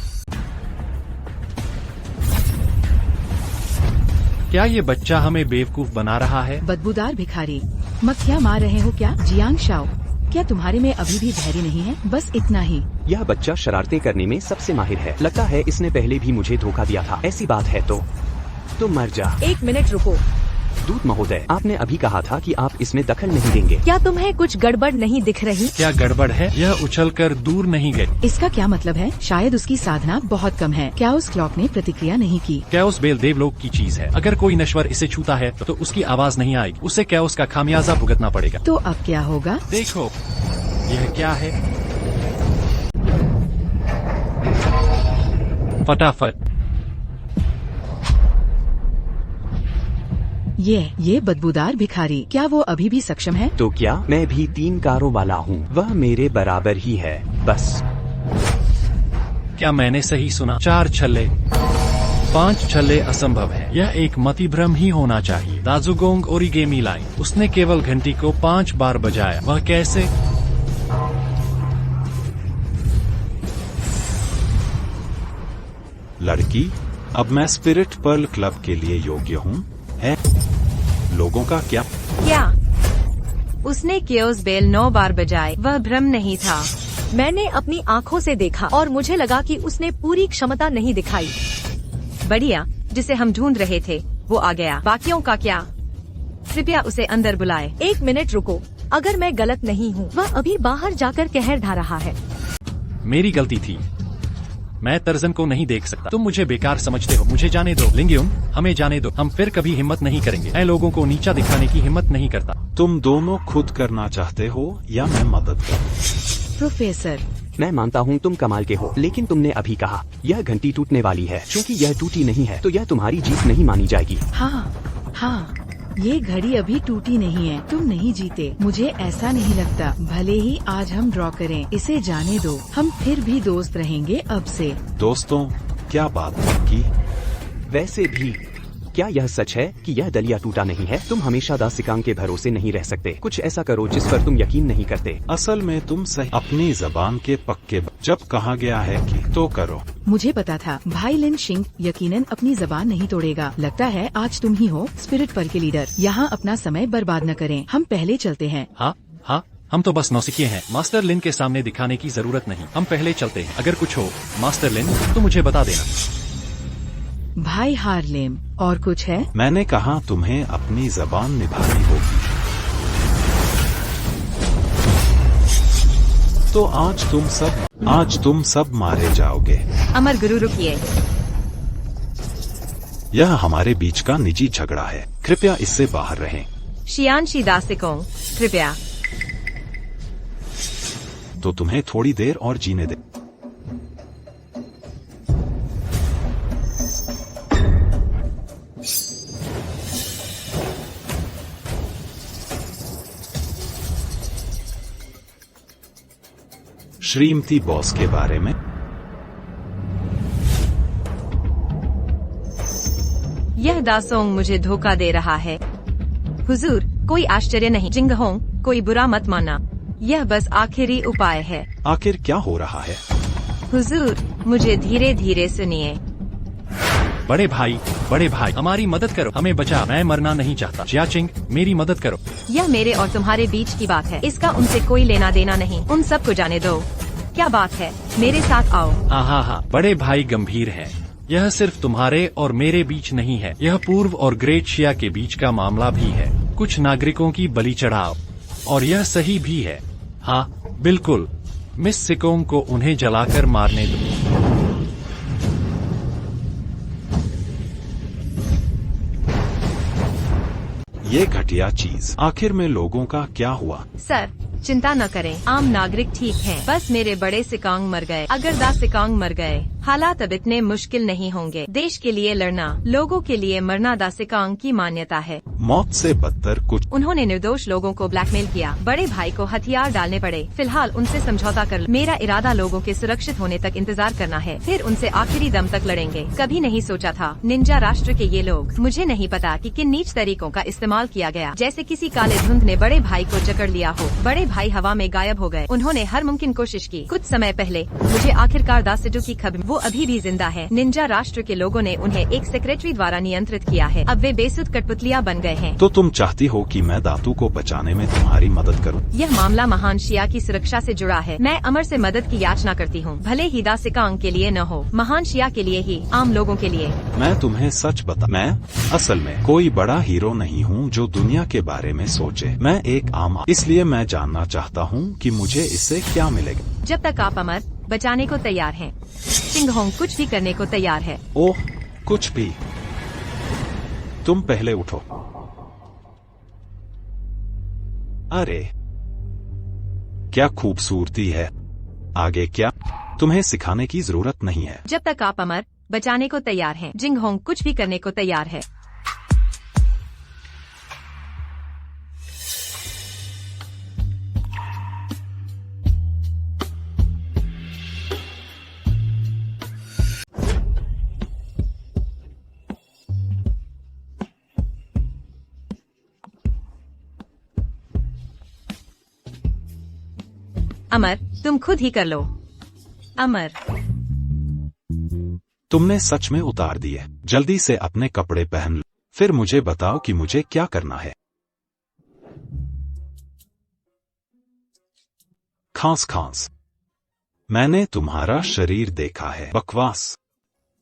क्या ये बच्चा हमें बेवकूफ बना रहा है? बदबूदार भिखारी, मक्खियाँ मार रहे हो क्या? जियांग शाओ, क्या तुम्हारे में अभी भी धैर्य नहीं है? बस इतना ही। यह बच्चा शरारतें करने में सबसे माहिर है। लगता है इसने पहले भी मुझे धोखा दिया था। ऐसी बात है तो तुम मर जा। 1 मिनट रुको। दूत महोदय, आपने अभी कहा था कि आप इसमें दखल नहीं देंगे। क्या तुम्हें कुछ गड़बड़ नहीं दिख रही? क्या गड़बड़ है? यह उछलकर दूर नहीं गई। इसका क्या मतलब है? शायद उसकी साधना बहुत कम है। क्या उस क्लॉक ने प्रतिक्रिया नहीं की? कैओस बेल देवलोक की चीज है। अगर कोई नश्वर इसे छूता है तो उसकी आवाज नहीं आएगी। उसे कैओस का खामियाजा भुगतना पड़ेगा। तो अब क्या होगा? देखो, यह क्या है? फटाफट। ये बदबूदार भिखारी, क्या वो अभी भी सक्षम है? तो क्या मैं भी 3 कारों वाला हूँ? वह मेरे बराबर ही है। बस क्या मैंने सही सुना? 4 छल्ले, 5 छल्ले असंभव है। यह एक मतिभ्रम ही होना चाहिए। दाजुगोंग ओरिगेमी लाइन। उसने केवल घंटी को 5 बार बजाया। वह कैसे? लड़की, अब मैं स्पिरिट पर्ल क्लब के लिए योग्य हूँ? है लोगों का क्या? उसने कैओस बेल 9 बार बजाए। वह भ्रम नहीं था। मैंने अपनी आँखों से देखा और मुझे लगा कि उसने पूरी क्षमता नहीं दिखाई। बढ़िया, जिसे हम ढूंढ रहे थे वो आ गया। बाकियों का क्या? कृपया उसे अंदर बुलाए। 1 मिनट रुको। अगर मैं गलत नहीं हूँ, वह अभी बाहर जाकर कहर ढा रहा है। मेरी गलती थी। मैं तर्जन को नहीं देख सकता। तुम मुझे बेकार समझते हो। मुझे जाने दो। लिंगियुम, हमें जाने दो। हम फिर कभी हिम्मत नहीं करेंगे। मैं लोगों को नीचा दिखाने की हिम्मत नहीं करता। तुम दोनों खुद करना चाहते हो या मैं मदद करूं? प्रोफेसर, मैं मानता हूँ तुम कमाल के हो, लेकिन तुमने अभी कहा यह घंटी टूटने वाली है। क्योंकि यह टूटी नहीं है तो यह तुम्हारी जीत नहीं मानी जाएगी। हाँ, ये घड़ी अभी टूटी नहीं है। तुम नहीं जीते, मुझे ऐसा नहीं लगता। भले ही आज हम ड्रॉ करें, इसे जाने दो। हम फिर भी दोस्त रहेंगे अब से। दोस्तों, क्या बात की? वैसे भी क्या यह सच है कि यह दलिया टूटा नहीं है? तुम हमेशा दा सिकांग के भरोसे नहीं रह सकते। कुछ ऐसा करो जिस पर तुम यकीन नहीं करते। असल में तुम सही अपनी जबान के पक्के जब कहा गया है कि तो करो। मुझे पता था भाई लिन शिंग यकीनन अपनी जबान नहीं तोड़ेगा। लगता है आज तुम ही हो स्पिरिट पर्ल के लीडर। यहाँ अपना समय बर्बाद न करें, हम पहले चलते हैं। हाँ हाँ, हम तो बस नौसिखिए हैं। मास्टर लिन के सामने दिखाने की जरूरत नहीं, हम पहले चलते हैं। अगर कुछ हो मास्टर लिन तो मुझे बता देना। भाई हार्लेम, और कुछ है? मैंने कहा तुम्हें अपनी जबान निभानी होगी। तो आज तुम सब मारे जाओगे। अमर गुरु रुकिए। यह हमारे बीच का निजी झगड़ा है, कृपया इससे बाहर रहें। शियानशी दासिकों, कृपया। तो तुम्हें थोड़ी देर और जीने दे। श्रीमती बॉस के बारे में यह दासोंग मुझे धोखा दे रहा है। हुजूर, कोई आश्चर्य नहीं। जिंगहोंग, कोई बुरा मत मानना, यह बस आखिरी उपाय है। आखिर क्या हो रहा है? हुजूर, मुझे धीरे धीरे सुनिए। बड़े भाई, हमारी मदद करो, हमें बचा। मैं मरना नहीं चाहता। जियाचिंग, मेरी मदद करो। यह मेरे और तुम्हारे बीच की बात है, इसका उनसे कोई लेना देना नहीं। उन सब को जाने दो। क्या बात है, मेरे साथ आओ। हाँ, बड़े भाई गंभीर है। यह सिर्फ तुम्हारे और मेरे बीच नहीं है, यह पूर्व और ग्रेट शिया के बीच का मामला भी है। कुछ नागरिकों की बलि चढ़ाओ, और यह सही भी है। हाँ बिल्कुल, मिस सिकोंग को उन्हें जलाकर मारने दो। ये घटिया चीज, आखिर में लोगों का क्या हुआ? सर, चिंता न करें, आम नागरिक ठीक हैं। बस मेरे बड़े सिकांग मर गए। अगर दा सिकांग मर गए, हालात अब इतने मुश्किल नहीं होंगे। देश के लिए लड़ना, लोगों के लिए मरना दा सिकांग की मान्यता है। मौत से बदतर कुछ। उन्होंने निर्दोष लोगों को ब्लैकमेल किया। बड़े भाई को हथियार डालने पड़े। फिलहाल उनसे समझौता कर। मेरा इरादा लोगों के सुरक्षित होने तक इंतजार करना है, फिर उनसे आखिरी दम तक लड़ेंगे। कभी नहीं सोचा था निंजा राष्ट्र के ये लोग। मुझे नहीं पता कि किन नीच तरीकों का इस्तेमाल किया गया, जैसे किसी काले धुंध ने बड़े भाई को जकड़ लिया हो। बड़े भाई हवा में गायब हो गए। उन्होंने हर मुमकिन कोशिश की। कुछ समय पहले मुझे आखिरकार दासिडू की खबर, वो अभी भी जिंदा है। निंजा राष्ट्र के लोगों ने उन्हें एक सेक्रेटरी द्वारा नियंत्रित किया है। अब वे बेसुध कठपुतलियां बन गए हैं। तो तुम चाहती हो कि मैं दातू को बचाने में तुम्हारी मदद करूं? यह मामला महान शिया की सुरक्षा से जुड़ा है। मैं अमर से मदद की याचना करती हूँ, भले ही दा सिकांग के लिए न हो, महान शिया के लिए ही, आम लोगों के लिए। मैं तुम्हें सच बता, मैं असल में कोई बड़ा हीरो नहीं हूँ जो दुनिया के बारे में सोचे। मैं एक आम, इसलिए मैं जानना चाहता हूँ कि मुझे इससे क्या मिलेगा। जब तक आप अमर बचाने को तैयार हैं, सिंघोंग कुछ भी करने को तैयार है। ओह, कुछ भी? तुम पहले उठो। अरे क्या खूबसूरती है। आगे क्या? तुम्हें सिखाने की जरूरत नहीं है। जब तक आप अमर बचाने को तैयार हैं, जिंगहोंग कुछ भी करने को तैयार है। अमर, तुम खुद ही कर लो। अमर, तुमने सच में उतार दिए। जल्दी से अपने कपड़े पहन लो, फिर मुझे बताओ कि मुझे क्या करना है। खांस, मैंने तुम्हारा शरीर देखा है। बकवास,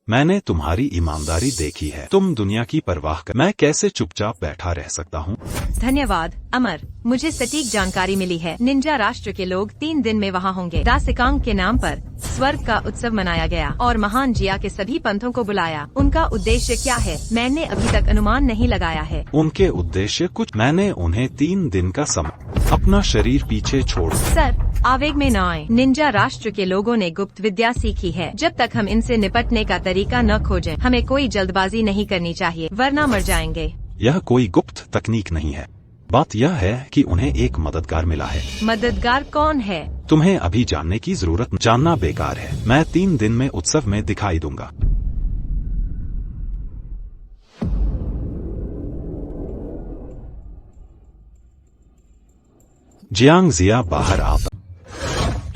मैंने तुम्हारी ईमानदारी देखी है। तुम दुनिया की परवाह कर। मैं कैसे चुपचाप बैठा रह सकता हूँ? धन्यवाद अमर, मुझे सटीक जानकारी मिली है। निंजा राष्ट्र के लोग 3 दिन में वहाँ होंगे। दा सिकांग के नाम पर स्वर्ग का उत्सव मनाया गया और महान जिया के सभी पंथों को बुलाया। उनका उद्देश्य क्या है, मैंने अभी तक अनुमान नहीं लगाया है। उनके उद्देश्य कुछ, मैंने उन्हें 3 दिन का समय, अपना शरीर पीछे छोड़। सर, आवेग में न आए। निंजा राष्ट्र के लोगों ने गुप्त विद्या सीखी है। जब तक हम इनसे निपटने का तरीका न खोजें, हमें कोई जल्दबाजी नहीं करनी चाहिए, वरना मर जाएंगे। यह कोई गुप्त तकनीक नहीं है। बात यह है कि उन्हें एक मददगार मिला है। मददगार कौन है? तुम्हें अभी जानने की जरूरत, जानना बेकार है। मैं 3 दिन में उत्सव में दिखाई दूंगा। जियांग जिया बाहर आता।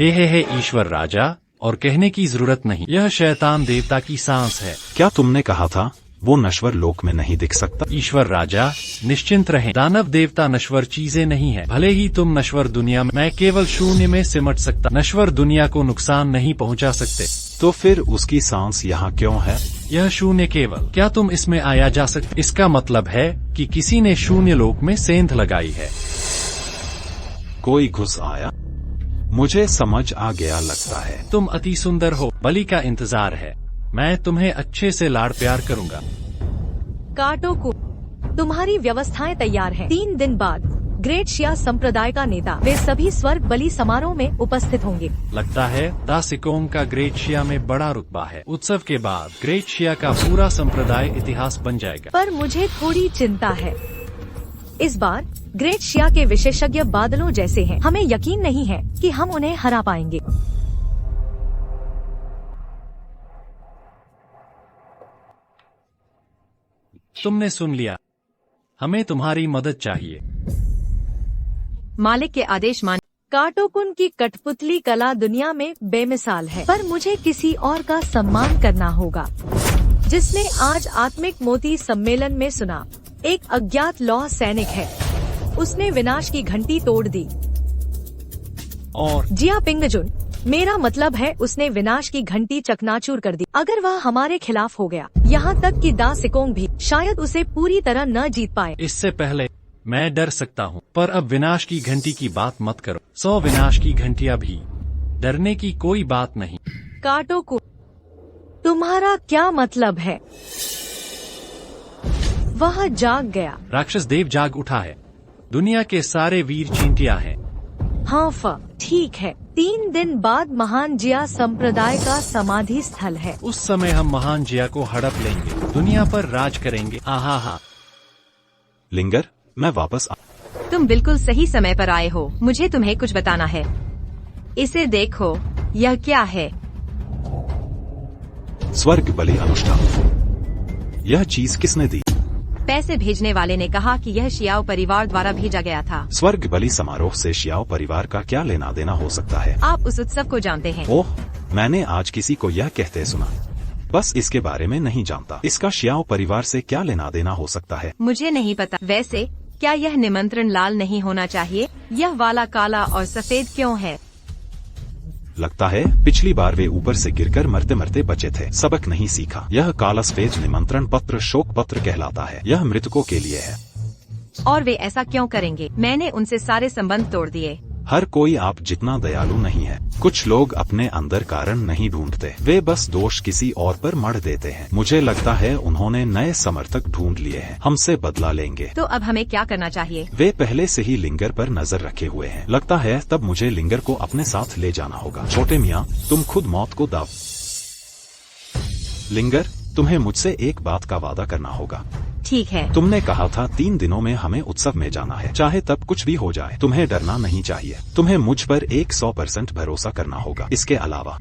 हे ईश्वर राजा, और कहने की जरूरत नहीं, यह शैतान देवता की सांस है। क्या तुमने कहा था वो नश्वर लोक में नहीं दिख सकता? ईश्वर राजा, निश्चिंत रहें, दानव देवता नश्वर चीजें नहीं है। भले ही तुम नश्वर दुनिया में, मैं केवल शून्य में सिमट सकता। नश्वर दुनिया को नुकसान नहीं पहुंचा सकते। तो फिर उसकी सांस यहाँ क्यों है? यह शून्य केवल, क्या तुम इसमें आया जा सकते? इसका मतलब है कि किसी ने शून्य लोक में सेंध लगाई है। कोई घुस आया? मुझे समझ आ गया लगता है। तुम अति सुंदर हो, बलि का इंतजार है। मैं तुम्हें अच्छे से लाड़ प्यार करूंगा। काटो को, तुम्हारी व्यवस्थाएं तैयार हैं। 3 दिन बाद ग्रेट शिया संप्रदाय का नेता, वे सभी स्वर्ग बलि समारोह में उपस्थित होंगे। लगता है दा सिकोंग का ग्रेट शिया में बड़ा रुतबा है। उत्सव के बाद ग्रेट शिया का पूरा संप्रदाय इतिहास बन जाएगा। पर मुझे थोड़ी चिंता है। इस बार ग्रेट शिया के विशेषज्ञ बादलों जैसे हैं। हमें यकीन नहीं है कि हम उन्हें हरा पाएंगे। तुमने सुन लिया, हमें तुम्हारी मदद चाहिए। मालिक के आदेश मान। काटोकुन की कठपुतली कला दुनिया में बेमिसाल है, पर मुझे किसी और का सम्मान करना होगा, जिसने आज आत्मिक मोती सम्मेलन में सुना। एक अज्ञात लौह सैनिक है, उसने विनाश की घंटी तोड़ दी। और जिया पिंगजुन, मेरा मतलब है उसने विनाश की घंटी चकनाचूर कर दी। अगर वह हमारे खिलाफ हो गया, यहाँ तक कि दा सिकोंग भी, शायद उसे पूरी तरह न जीत पाए। इससे पहले मैं डर सकता हूँ, पर अब विनाश की घंटी की बात मत करो। 100 विनाश की घंटियाँ भी, डरने की कोई बात नहीं। काटोकुन, तुम्हारा क्या मतलब है? वह जाग गया। राक्षस देव जाग उठा है। दुनिया के सारे वीर चींटियां हैं। हाँ ठीक है। 3 दिन बाद महान जिया संप्रदाय का समाधि स्थल है। उस समय हम महान जिया को हड़प लेंगे, दुनिया पर राज करेंगे। आहा। लिंगर, मैं वापस तुम बिल्कुल सही समय पर आए हो। मुझे तुम्हें कुछ बताना है। इसे देखो, यह क्या है? स्वर्ग बलि अनुष्ठान। यह चीज किसने दी? पैसे भेजने वाले ने कहा कि यह शियाओ परिवार द्वारा भेजा गया था। स्वर्ग बलि समारोह से शियाओ परिवार का क्या लेना देना हो सकता है? आप उस उत्सव को जानते हैं? ओह, मैंने आज किसी को यह कहते सुना। बस इसके बारे में नहीं जानता। इसका शियाओ परिवार से क्या लेना देना हो सकता है? मुझे नहीं पता। वैसे क्या यह निमंत्रण लाल नहीं होना चाहिए? यह वाला काला और सफेद क्यों है? लगता है पिछली बार वे ऊपर से गिरकर मरते मरते बचे थे, सबक नहीं सीखा। यह काला सफेद निमंत्रण पत्र शोक पत्र कहलाता है। यह मृतकों के लिए है। और वे ऐसा क्यों करेंगे? मैंने उनसे सारे संबंध तोड़ दिए। हर कोई आप जितना दयालु नहीं है। कुछ लोग अपने अंदर कारण नहीं ढूंढते, वे बस दोष किसी और पर मढ़ देते हैं। मुझे लगता है उन्होंने नए समर्थक ढूंढ लिए हैं, हमसे बदला लेंगे। तो अब हमें क्या करना चाहिए? वे पहले से ही लिंगर पर नजर रखे हुए हैं। लगता है तब मुझे लिंगर को अपने साथ ले जाना होगा। छोटे मियाँ, तुम खुद मौत को दाव। लिंगर, तुम्हें मुझसे एक बात का वादा करना होगा। ठीक है। तुमने कहा था 3 दिनों में हमें उत्सव में जाना है, चाहे तब कुछ भी हो जाए। तुम्हें डरना नहीं चाहिए। तुम्हें मुझ पर 100% भरोसा करना होगा। इसके अलावा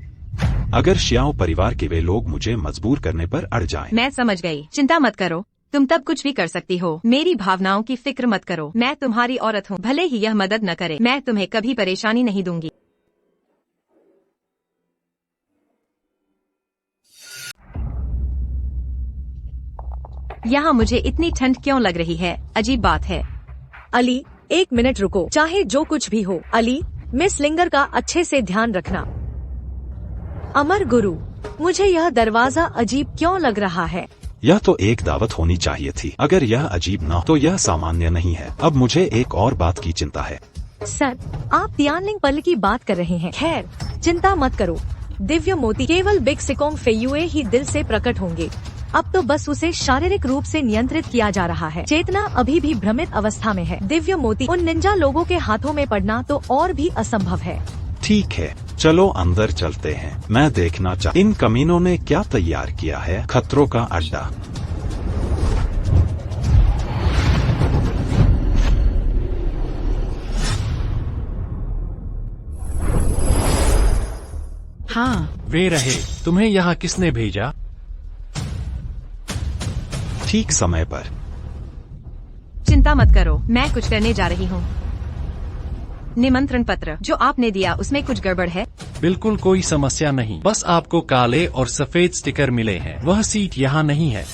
अगर शियाओ परिवार के वे लोग मुझे मजबूर करने पर अड़ जाएं। मैं समझ गई, चिंता मत करो। तुम तब कुछ भी कर सकती हो। मेरी भावनाओं की फिक्र मत करो। मैं तुम्हारी औरत हूँ, भले ही यह मदद न करे। मैं तुम्हें कभी परेशानी नहीं दूंगी। यहाँ मुझे इतनी ठंड क्यों लग रही है? अजीब बात है। अली, 1 मिनट रुको। चाहे जो कुछ भी हो, अली, मिस लिंगर का अच्छे से ध्यान रखना। अमर गुरु, मुझे यह दरवाजा अजीब क्यों लग रहा है? यह तो एक दावत होनी चाहिए थी। अगर यह अजीब न तो यह सामान्य नहीं है। अब मुझे एक और बात की चिंता है। सर, आप तियानलिंग पर्ल की बात कर रहे हैं। खैर, चिंता मत करो। दिव्य मोती केवल बिग सिकोंग फेयुए ही दिल से प्रकट होंगे। अब तो बस उसे शारीरिक रूप से नियंत्रित किया जा रहा है। चेतना अभी भी भ्रमित अवस्था में है। दिव्य मोती उन निंजा लोगों के हाथों में पड़ना तो और भी असंभव है। ठीक है, चलो अंदर चलते हैं। मैं देखना इन कमीनों ने क्या तैयार किया है। खतरों का अड्डा। हाँ, वे रहे। तुम्हें यहाँ किसने भेजा? ठीक समय पर। चिंता मत करो, मैं कुछ करने जा रही हूँ। निमंत्रण पत्र जो आपने दिया उसमें कुछ गड़बड़ है? बिल्कुल कोई समस्या नहीं, बस आपको काले और सफेद स्टिकर मिले हैं। वह सीट यहाँ नहीं है।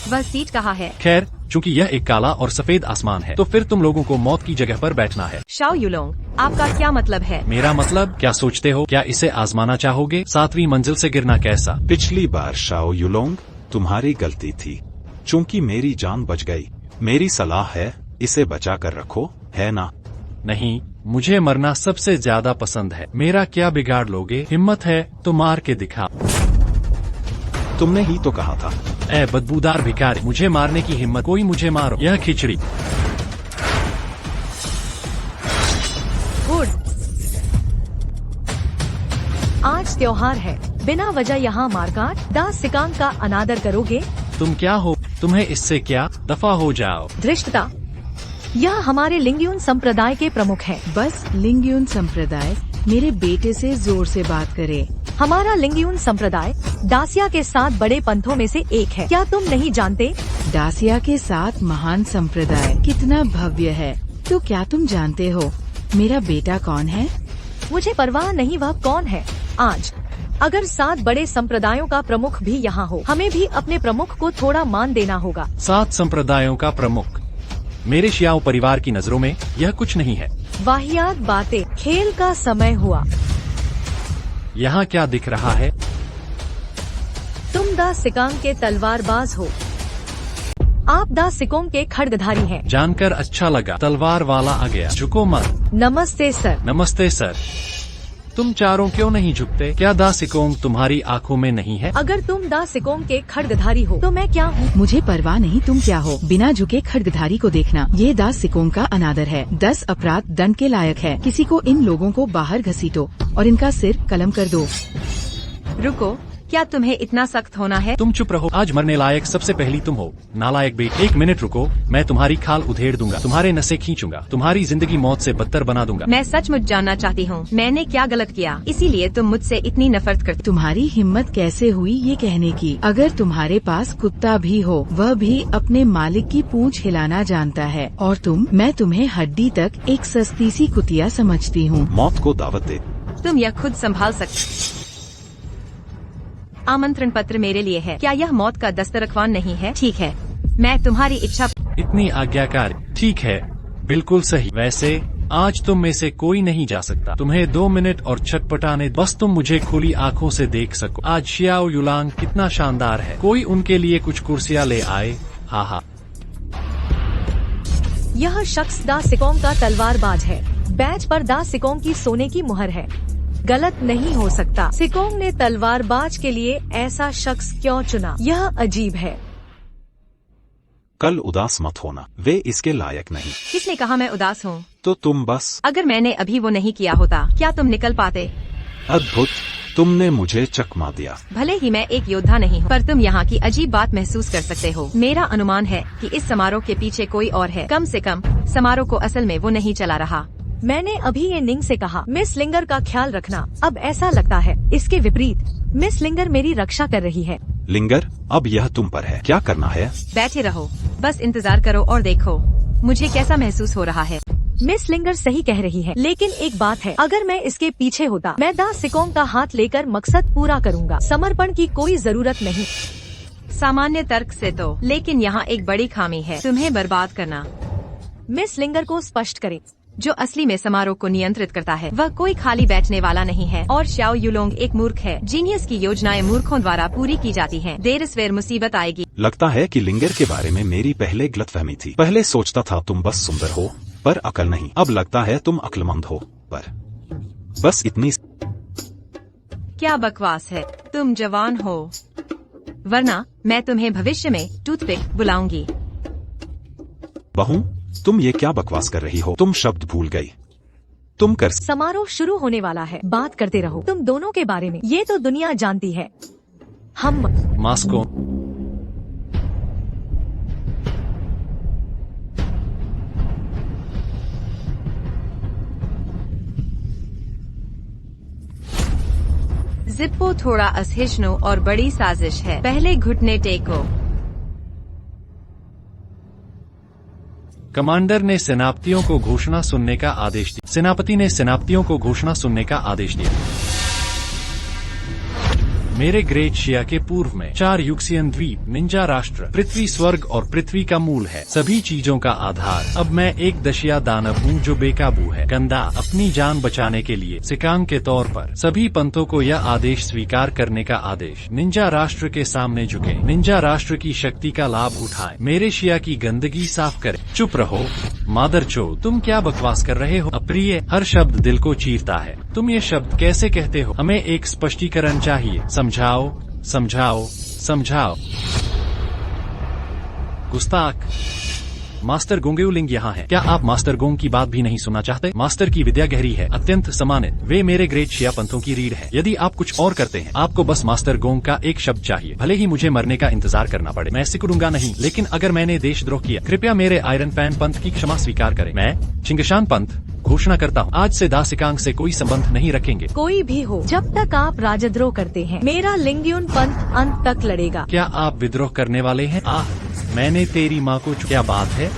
वह सीट कहाँ है? खैर, चूंकि यह एक काला और सफेद आसमान है, तो फिर तुम लोगों को मौत की जगह पर बैठना है। शाओ युलोंग, आपका क्या मतलब है? मेरा मतलब, क्या सोचते हो? क्या इसे आजमाना चाहोगे? 7वीं मंजिल से गिरना कैसा? पिछली बार शाओ युलोंग तुम्हारी गलती थी, चूंकि मेरी जान बच गई। मेरी सलाह है इसे बचा कर रखो, है ना? नहीं, मुझे मरना सबसे ज्यादा पसंद है। मेरा क्या बिगाड़ लोगे? हिम्मत है तो मार के दिखा। तुमने ही तो कहा था। ए बदबूदार भिखारी, मुझे मारने की हिम्मत? कोई मुझे मारो। यह खिचड़ी। गुड। आज त्योहार है, बिना वजह यहाँ मारकाट, दास सिकांग का अनादर करोगे? तुम क्या हो? तुम्हें इससे क्या? दफा हो जाओ। धृष्टता। यह हमारे लिंगयून संप्रदाय के प्रमुख हैं। बस लिंगयून संप्रदाय मेरे बेटे से जोर से बात करे। हमारा लिंगयून संप्रदाय दासिया के 7 बड़े पंथों में से एक है। क्या तुम नहीं जानते? दासिया के 7 महान संप्रदाय कितना भव्य है। तो क्या तुम जानते हो मेरा बेटा कौन है? मुझे परवाह नहीं वह कौन है। आज अगर 7 बड़े संप्रदायों का प्रमुख भी यहाँ हो, हमें भी अपने प्रमुख को थोड़ा मान देना होगा। 7 संप्रदायों का प्रमुख। मेरे शियाओ परिवार की नजरों में यह कुछ नहीं है। वाहियात बातें। खेल का समय हुआ। यहाँ क्या दिख रहा है? तुम दा सिकांग के तलवारबाज हो। आप दा सिकोंग के खड्गधारी हैं। जानकर अच्छा लगा। तलवार वाला आ गया। झुको मत। नमस्ते सर। नमस्ते सर। तुम चारों क्यों नहीं झुकते? क्या दा सिकोंग तुम्हारी आंखों में नहीं है? अगर तुम दा सिकोंग के खड्गधारी हो तो मैं क्या हूँ? मुझे परवाह नहीं तुम क्या हो। बिना झुके खड्गधारी को देखना ये दास सिकोंग का अनादर है। 10 अपराध दंड के लायक है। किसी को इन लोगों को बाहर घसीटो और इनका सिर कलम कर दो। रुको, क्या तुम्हें इतना सख्त होना है? तुम चुप रहो। आज मरने लायक सबसे पहली तुम हो, नालायक बेटी। 1 मिनट रुको, मैं तुम्हारी खाल उधेड़ दूंगा, तुम्हारे नसें खींचूंगा, तुम्हारी जिंदगी मौत से बदतर बना दूंगा। मैं सचमुच जानना चाहती हूँ मैंने क्या गलत किया, इसीलिए तुम मुझसे इतनी नफरत करती। तुम्हारी हिम्मत कैसे हुई ये कहने की? अगर तुम्हारे पास कुत्ता भी हो, वह भी अपने मालिक की पूंछ हिलाना जानता है, और मैं तुम्हें हड्डी तक एक सस्ती सी कुतिया समझती हूँ। मौत को दावत दे। तुम यह खुद संभाल सकते। आमंत्रण पत्र मेरे लिए है। क्या यह मौत का दस्तरख्वान नहीं है? ठीक है, मैं तुम्हारी इच्छा। इतनी आज्ञाकारी। ठीक है, बिल्कुल सही। वैसे आज तुम में से कोई नहीं जा सकता। तुम्हें 2 मिनट और छटपटाने, बस तुम मुझे खुली आंखों से देख सको। आज शियाओ युलांग कितना शानदार है। कोई उनके लिए कुछ कुर्सियाँ ले आए। हाँ हाँ। यह शख्स दा सिकोंग का तलवारबाज है। बैज पर दा सिकोंग की सोने की मुहर है। गलत नहीं हो सकता। सिकोंग ने तलवारबाज के लिए ऐसा शख्स क्यों चुना? यह अजीब है। कल उदास मत होना, वे इसके लायक नहीं। किसने कहा मैं उदास हूँ? तो तुम बस। अगर मैंने अभी वो नहीं किया होता, क्या तुम निकल पाते? अद्भुत, तुमने मुझे चकमा दिया। भले ही मैं एक योद्धा नहीं हूँ, पर तुम यहाँ की अजीब बात महसूस कर सकते हो। मेरा अनुमान है कि इस समारोह के पीछे कोई और है। कम से कम समारोह को असल में वो नहीं चला रहा। मैंने अभी ये निंग से कहा, मिस लिंगर का ख्याल रखना। अब ऐसा लगता है इसके विपरीत मिस लिंगर मेरी रक्षा कर रही है। लिंगर, अब यह तुम पर है। क्या करना है? बैठे रहो, बस इंतजार करो और देखो मुझे कैसा महसूस हो रहा है। मिस लिंगर सही कह रही है, लेकिन एक बात है, अगर मैं इसके पीछे होता, मैं दा सिकोंग का हाथ लेकर मकसद पूरा करूँगा। समर्पण की कोई जरूरत नहीं। सामान्य तर्क से तो, लेकिन यहाँ एक बड़ी खामी है, तुम्हें बर्बाद करना। मिस लिंगर को स्पष्ट करें। जो असली में समारोह को नियंत्रित करता है वह कोई खाली बैठने वाला नहीं है, और शाओ युलोंग एक मूर्ख है। जीनियस की योजनाएं मूर्खों द्वारा पूरी की जाती हैं। देर सवेर मुसीबत आएगी। लगता है कि लिंगर के बारे में मेरी पहले गलतफहमी थी। पहले सोचता था तुम बस सुंदर हो, पर अकल नहीं। अब लगता है तुम अक्लमंद हो, पर बस इतनी। क्या बकवास है, तुम जवान हो, वरना मैं तुम्हें भविष्य में टूथपिक बुलाऊंगी। बहू, तुम ये क्या बकवास कर रही हो? तुम शब्द भूल गई। तुम कर। समारोह शुरू होने वाला है, बात करते रहो तुम दोनों के बारे में। ये तो दुनिया जानती है। हम मास्को। जिप्पो थोड़ा असहिष्णु और बड़ी साजिश है। पहले घुटने टेको। कमांडर ने सेनापतियों को घोषणा सुनने का आदेश दिया। सेनापति ने सेनापतियों को घोषणा सुनने का आदेश दिया। मेरे ग्रेट शिया के पूर्व में 4 यूक्सियन द्वीप, निंजा राष्ट्र, पृथ्वी स्वर्ग और पृथ्वी का मूल है, सभी चीजों का आधार। अब मैं एक दशिया दानव हूँ जो बेकाबू है। गंदा अपनी जान बचाने के लिए सिकांग के तौर पर सभी पंथों को यह आदेश स्वीकार करने का आदेश। निंजा राष्ट्र के सामने झुके, निंजा राष्ट्र की शक्ति का लाभ उठाएं, मेरे शिया की गंदगी साफ करें। चुप रहो मादरचोद, तुम क्या बकवास कर रहे हो? अप्रिय हर शब्द दिल को चीरता है। तुम ये शब्द कैसे कहते हो? हमें एक स्पष्टीकरण चाहिए। समझाओ समझाओ समझाओ। गुस्ताख। मास्टर गोंगेउलिंग यहाँ है। क्या आप मास्टर गोंग की बात भी नहीं सुनना चाहते? मास्टर की विद्या गहरी है, अत्यंत सम्मानित। वे मेरे ग्रेट शिया पंथों की रीढ़ है। यदि आप कुछ और करते हैं, आपको बस मास्टर गोंग का एक शब्द चाहिए, भले ही मुझे मरने का इंतजार करना पड़े। मैं सिकुड़ूंगा नहीं, लेकिन अगर मैंने देशद्रोह किया, कृपया मेरे आयरन पैन पंथ की क्षमा स्वीकार करें। मैं चिंगशान पंथ घोषणा करता हूँ, आज से दासिकांग से कोई संबंध नहीं रखेंगे। कोई भी हो, जब तक आप राजद्रोह करते हैं, मेरा लिंगयुन पंथ अंत तक लड़ेगा। क्या आप विद्रोह करने वाले हैं? मैंने तेरी माँ को क्या बात है?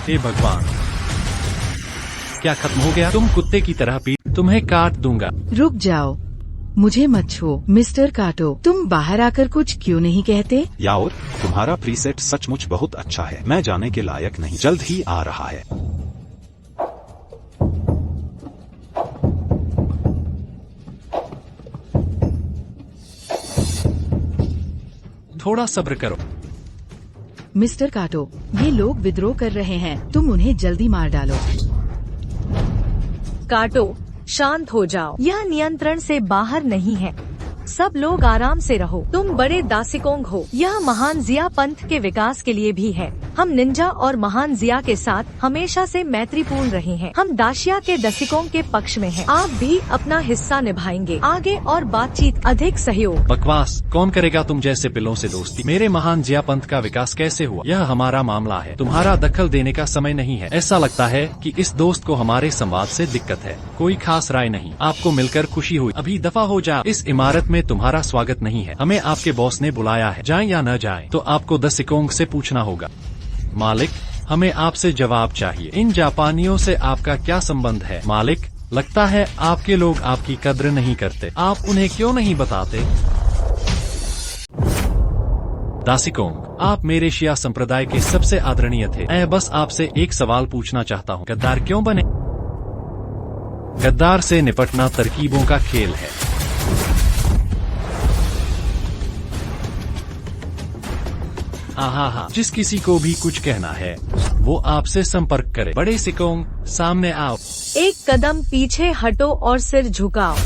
हे भगवान, क्या खत्म हो गया? तुम कुत्ते की तरह पीट, तुम्हें काट दूंगा। रुक जाओ, मुझे मत छो। मिस्टर काटो, तुम बाहर आकर कुछ क्यों नहीं कहते? याओर, तुम्हारा प्रीसेट सचमुच बहुत अच्छा है। मैं जाने के लायक नहीं, जल्द ही आ रहा है। थोड़ा सब्र करो। मिस्टर काटो, ये लोग विद्रोह कर रहे हैं, तुम उन्हें जल्दी मार डालो। काटो, शांत हो जाओ, यह नियंत्रण से बाहर नहीं है। सब लोग आराम से रहो। तुम बड़े दासिकोंग हो, यह महान जिया पंथ के विकास के लिए भी है। हम निंजा और महान जिया के साथ हमेशा से मैत्रीपूर्ण रहे हैं। हम दाशिया के दसिकोंग के पक्ष में हैं। आप भी अपना हिस्सा निभाएंगे। आगे और बातचीत, अधिक सहयोग। बकवास, कौन करेगा तुम जैसे पिल्लों से दोस्ती? मेरे महान जिया पंथ का विकास कैसे हुआ, यह हमारा मामला है। तुम्हारा दखल देने का समय नहीं है। ऐसा लगता है कि इस दोस्त को हमारे संवाद से दिक्कत है। कोई खास राय नहीं। आपको मिलकर खुशी हुई। अभी दफा हो जा। इस इमारत में तुम्हारा स्वागत नहीं है। हमें आपके बॉस ने बुलाया है। जाएं या न जाएं, तो आपको दसिकोंग से पूछना होगा। मालिक, हमें आपसे जवाब चाहिए। इन जापानियों से आपका क्या संबंध है? मालिक, लगता है आपके लोग आपकी कद्र नहीं करते। आप उन्हें क्यों नहीं बताते? दासिकोंग, आप मेरे शिया संप्रदाय के सबसे आदरणीय थे। मैं बस आपसे एक सवाल पूछना चाहता हूँ, गद्दार क्यों बने? गद्दार से निपटना तरकीबों का खेल है। आहा, जिस किसी को भी कुछ कहना है, वो आपसे संपर्क करे। बड़े सिकोंग, सामने आओ। एक कदम पीछे हटो और सिर झुकाओ।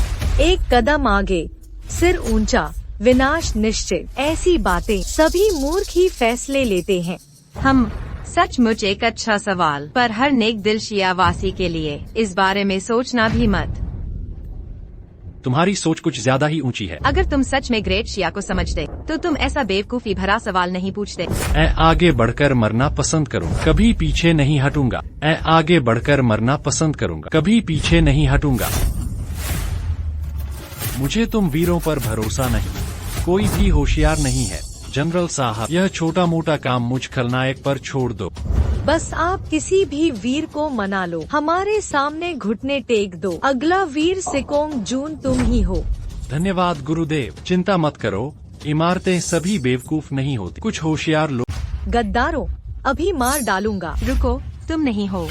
एक कदम आगे, सिर ऊंचा, विनाश निश्चित। ऐसी बातें सभी मूर्ख ही फैसले लेते हैं। हम सचमुच एक अच्छा सवाल, पर हर नेक दिल शियावासी के लिए इस बारे में सोचना भी मत। तुम्हारी सोच कुछ ज्यादा ही ऊंची है। अगर तुम सच में ग्रेट शिया को समझते, तो तुम ऐसा बेवकूफी भरा सवाल नहीं पूछते। मैं आगे बढ़कर मरना पसंद करूंगा, कभी पीछे नहीं हटूंगा। मैं आगे बढ़कर मरना पसंद करूंगा, कभी पीछे नहीं हटूंगा। मुझे तुम वीरों पर भरोसा नहीं। कोई भी होशियार नहीं है। जनरल साहब, यह छोटा मोटा काम मुझ खलनायक पर छोड़ दो। बस आप किसी भी वीर को मना लो। हमारे सामने घुटने टेक दो। अगला वीर सिकोंग जून तुम ही हो। धन्यवाद गुरुदेव। चिंता मत करो, इमारतें सभी बेवकूफ नहीं होती, कुछ होशियार लोग। गद्दारों, अभी मार डालूंगा। रुको, तुम नहीं हो।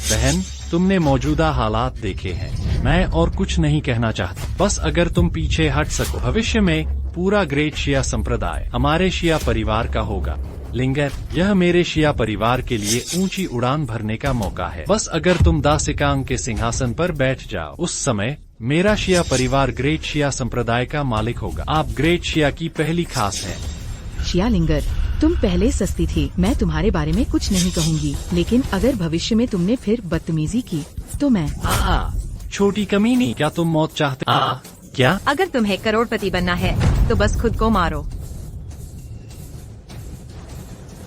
बहन, तुमने मौजूदा हालात देखे हैं। मैं और कुछ नहीं कहना चाहता। बस अगर तुम पीछे हट सको, भविष्य में पूरा ग्रेट शिया संप्रदाय हमारे शिया परिवार का होगा। लिंगर, यह मेरे शिया परिवार के लिए ऊंची उड़ान भरने का मौका है। बस अगर तुम दासिकांग के सिंहासन पर बैठ जाओ, उस समय मेरा शिया परिवार ग्रेट शिया संप्रदाय का मालिक होगा। आप ग्रेट शिया की पहली खास हैं। शिया लिंगर, तुम पहले सस्ती थी। मैं तुम्हारे बारे में कुछ नहीं कहूँगी, लेकिन अगर भविष्य में तुमने फिर बदतमीजी की तो मैं। छोटी कमीनी, क्या तुम मौत चाहते? क्या? अगर तुम्हें करोड़पति बनना है, तो बस खुद को मारो।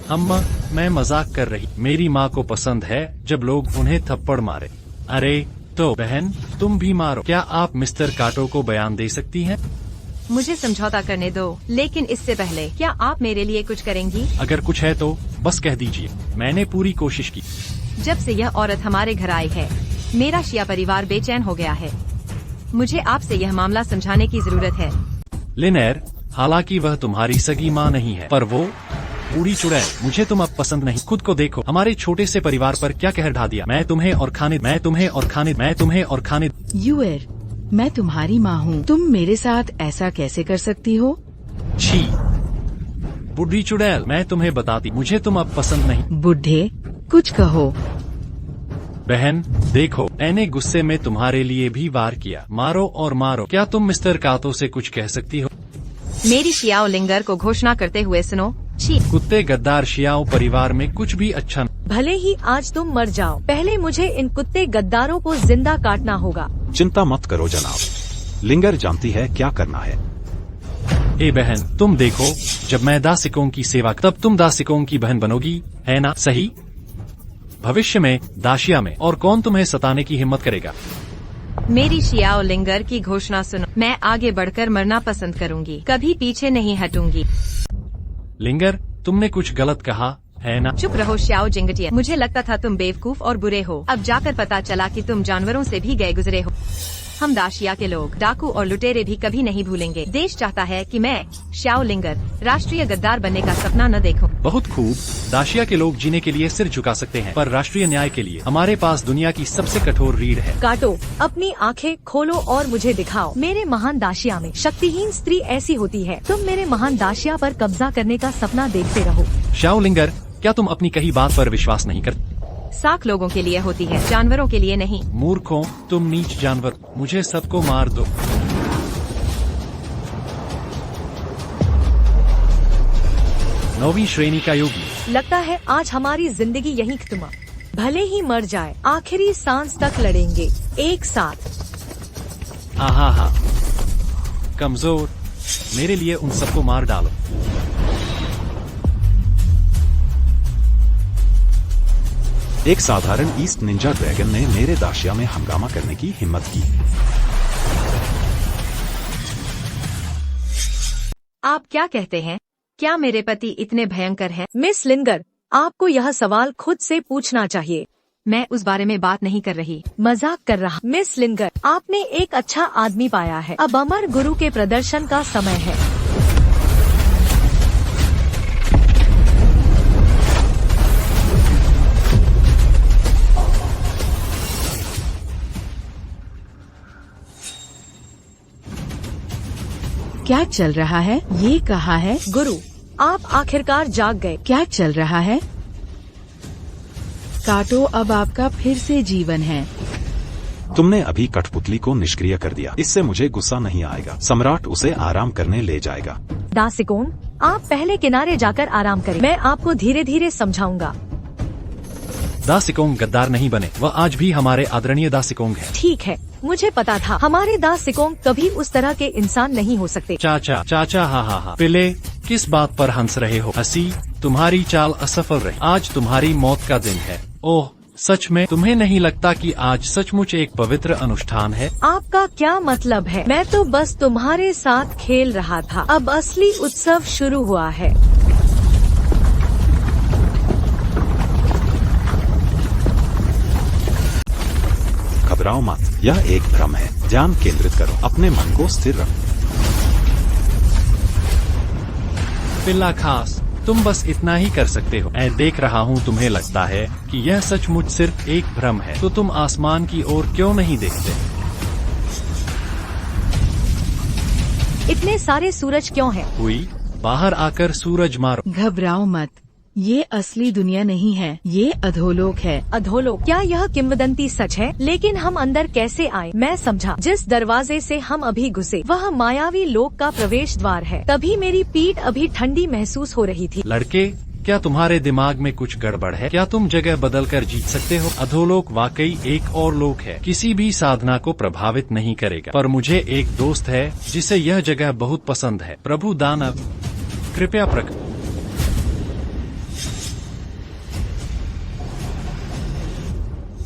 अम्मा, मैं मजाक कर रही। मेरी माँ को पसंद है जब लोग उन्हें थप्पड़ मारे। अरे तो बहन, तुम भी मारो। क्या आप मिस्टर काटो को बयान दे सकती हैं? मुझे समझौता करने दो, लेकिन इससे पहले क्या आप मेरे लिए कुछ करेंगी? अगर कुछ है तो बस कह दीजिए, मैंने पूरी कोशिश की। जब से यह औरत हमारे घर आई है, मेरा शिया परिवार बेचैन हो गया है। मुझे आपसे यह मामला समझाने की जरूरत है। लिनेर, हालांकि वह तुम्हारी सगी माँ नहीं है, पर वो बूढ़ी चुड़ैल, मुझे तुम अब पसंद नहीं। खुद को देखो, हमारे छोटे से परिवार पर क्या कहर ढा दिया। मैं तुम्हें और खाने यूएर, मैं तुम्हारी माँ हूँ, तुम मेरे साथ ऐसा कैसे कर सकती हो? छी, बूढ़ी चुड़ैल, मैं तुम्हें बताती, मुझे तुम अब पसंद नहीं। बुढ़े, कुछ कहो। बहन देखो, मैंने गुस्से में तुम्हारे लिए भी वार किया। मारो और मारो। क्या तुम मिस्टर कातो से कुछ कह सकती हो? मेरी शियाओ लिंगर को घोषणा करते हुए सुनो। छी, कुत्ते गद्दार शियाओ परिवार में कुछ भी अच्छा नहीं। भले ही आज तुम मर जाओ, पहले मुझे इन कुत्ते गद्दारों को जिंदा काटना होगा। चिंता मत करो जनाब, लिंगर जानती है क्या करना है। ए बहन, तुम देखो, जब मैं दासिकों की सेवा, तब तुम दासिकों की बहन बनोगी, है ना? सही। भविष्य में दाशिया में और कौन तुम्हें सताने की हिम्मत करेगा? मेरी शियाओ लिंगर की घोषणा सुनो। मैं आगे बढ़कर मरना पसंद करूंगी, कभी पीछे नहीं हटूंगी। लिंगर, तुमने कुछ गलत कहा है ना? चुप रहो शियाओ जिंगटिया। मुझे लगता था तुम बेवकूफ और बुरे हो, अब जाकर पता चला कि तुम जानवरों से भी गए गुजरे हो। हम दाशिया के लोग, डाकू और लुटेरे भी कभी नहीं भूलेंगे। देश चाहता है कि मैं शियाओ लिंगर राष्ट्रीय गद्दार बनने का सपना न देखूं। बहुत खूब। दाशिया के लोग जीने के लिए सिर झुका सकते हैं, पर राष्ट्रीय न्याय के लिए हमारे पास दुनिया की सबसे कठोर रीढ़ है। काटो, अपनी आंखें खोलो और मुझे दिखाओ। मेरे महान दाशिया में शक्तिहीन स्त्री ऐसी होती है। तुम मेरे महान दाशिया पर कब्जा करने का सपना देखते रहो। शियाओ लिंगर, क्या तुम अपनी कही बात पर विश्वास नहीं करते? साख लोगों के लिए होती है, जानवरों के लिए नहीं। मूर्खों, तुम नीच जानवर, मुझे सबको मार दो। नौवीं श्रेणी का योगी। लगता है आज हमारी जिंदगी यहीं खत्म। भले ही मर जाए, आखिरी सांस तक लड़ेंगे एक साथ। आहा, कमजोर, मेरे लिए उन सबको मार डालो। एक साधारण ईस्ट निंजा ड्रैगन ने मेरे दाशिया में हंगामा करने की हिम्मत की। आप क्या कहते हैं? क्या मेरे पति इतने भयंकर हैं? मिस लिंगर, आपको यह सवाल खुद से पूछना चाहिए। मैं उस बारे में बात नहीं कर रही। मजाक कर रहा। मिस लिंगर, आपने एक अच्छा आदमी पाया है। अब अमर गुरु के प्रदर्शन का समय है। क्या चल रहा है? ये कहा है? गुरु, आप आखिरकार जाग गए। क्या चल रहा है? काटो, अब आपका फिर से जीवन है। तुमने अभी कठपुतली को निष्क्रिय कर दिया। इससे मुझे गुस्सा नहीं आएगा। सम्राट उसे आराम करने ले जाएगा। दासिकोन, आप पहले किनारे जाकर आराम करें। मैं आपको धीरे धीरे समझाऊंगा। दासिकोंग गद्दार नहीं बने, वह आज भी हमारे आदरणीय दासिकोंग है। ठीक है, मुझे पता था। हमारे दासिकोंग कभी उस तरह के इंसान नहीं हो सकते। चाचा, हा। पिले, किस बात पर हंस रहे हो? हंसी, तुम्हारी चाल असफल रही। आज तुम्हारी मौत का दिन है। ओह, सच में? तुम्हें नहीं लगता कि आज सचमुच एक पवित्र अनुष्ठान है? आपका क्या मतलब है? मैं तो बस तुम्हारे साथ खेल रहा था। अब असली उत्सव शुरू हुआ है। घबराओ मत, यह एक भ्रम है। ध्यान केंद्रित करो, अपने मन को स्थिर रखो। पिल्ला खास, तुम बस इतना ही कर सकते हो। मैं देख रहा हूँ तुम्हें लगता है कि यह सचमुच सिर्फ एक भ्रम है, तो तुम आसमान की ओर क्यों नहीं देखते? इतने सारे सूरज क्यों हैं? हुई, बाहर आकर सूरज मारो। घबराओ मत, ये असली दुनिया नहीं है, ये अधोलोक है। अधोलोक? क्या यह किंवदंती सच है? लेकिन हम अंदर कैसे आए? मैं समझा, जिस दरवाजे से हम अभी घुसे वह मायावी लोक का प्रवेश द्वार है। तभी मेरी पीठ अभी ठंडी महसूस हो रही थी। लड़के, क्या तुम्हारे दिमाग में कुछ गड़बड़ है? क्या तुम जगह बदल कर जीत सकते हो? अधोलोक वाकई एक और लोक है, किसी भी साधना को प्रभावित नहीं करेगा। पर मुझे एक दोस्त है जिसे यह जगह बहुत पसंद है। प्रभु दानव, कृपया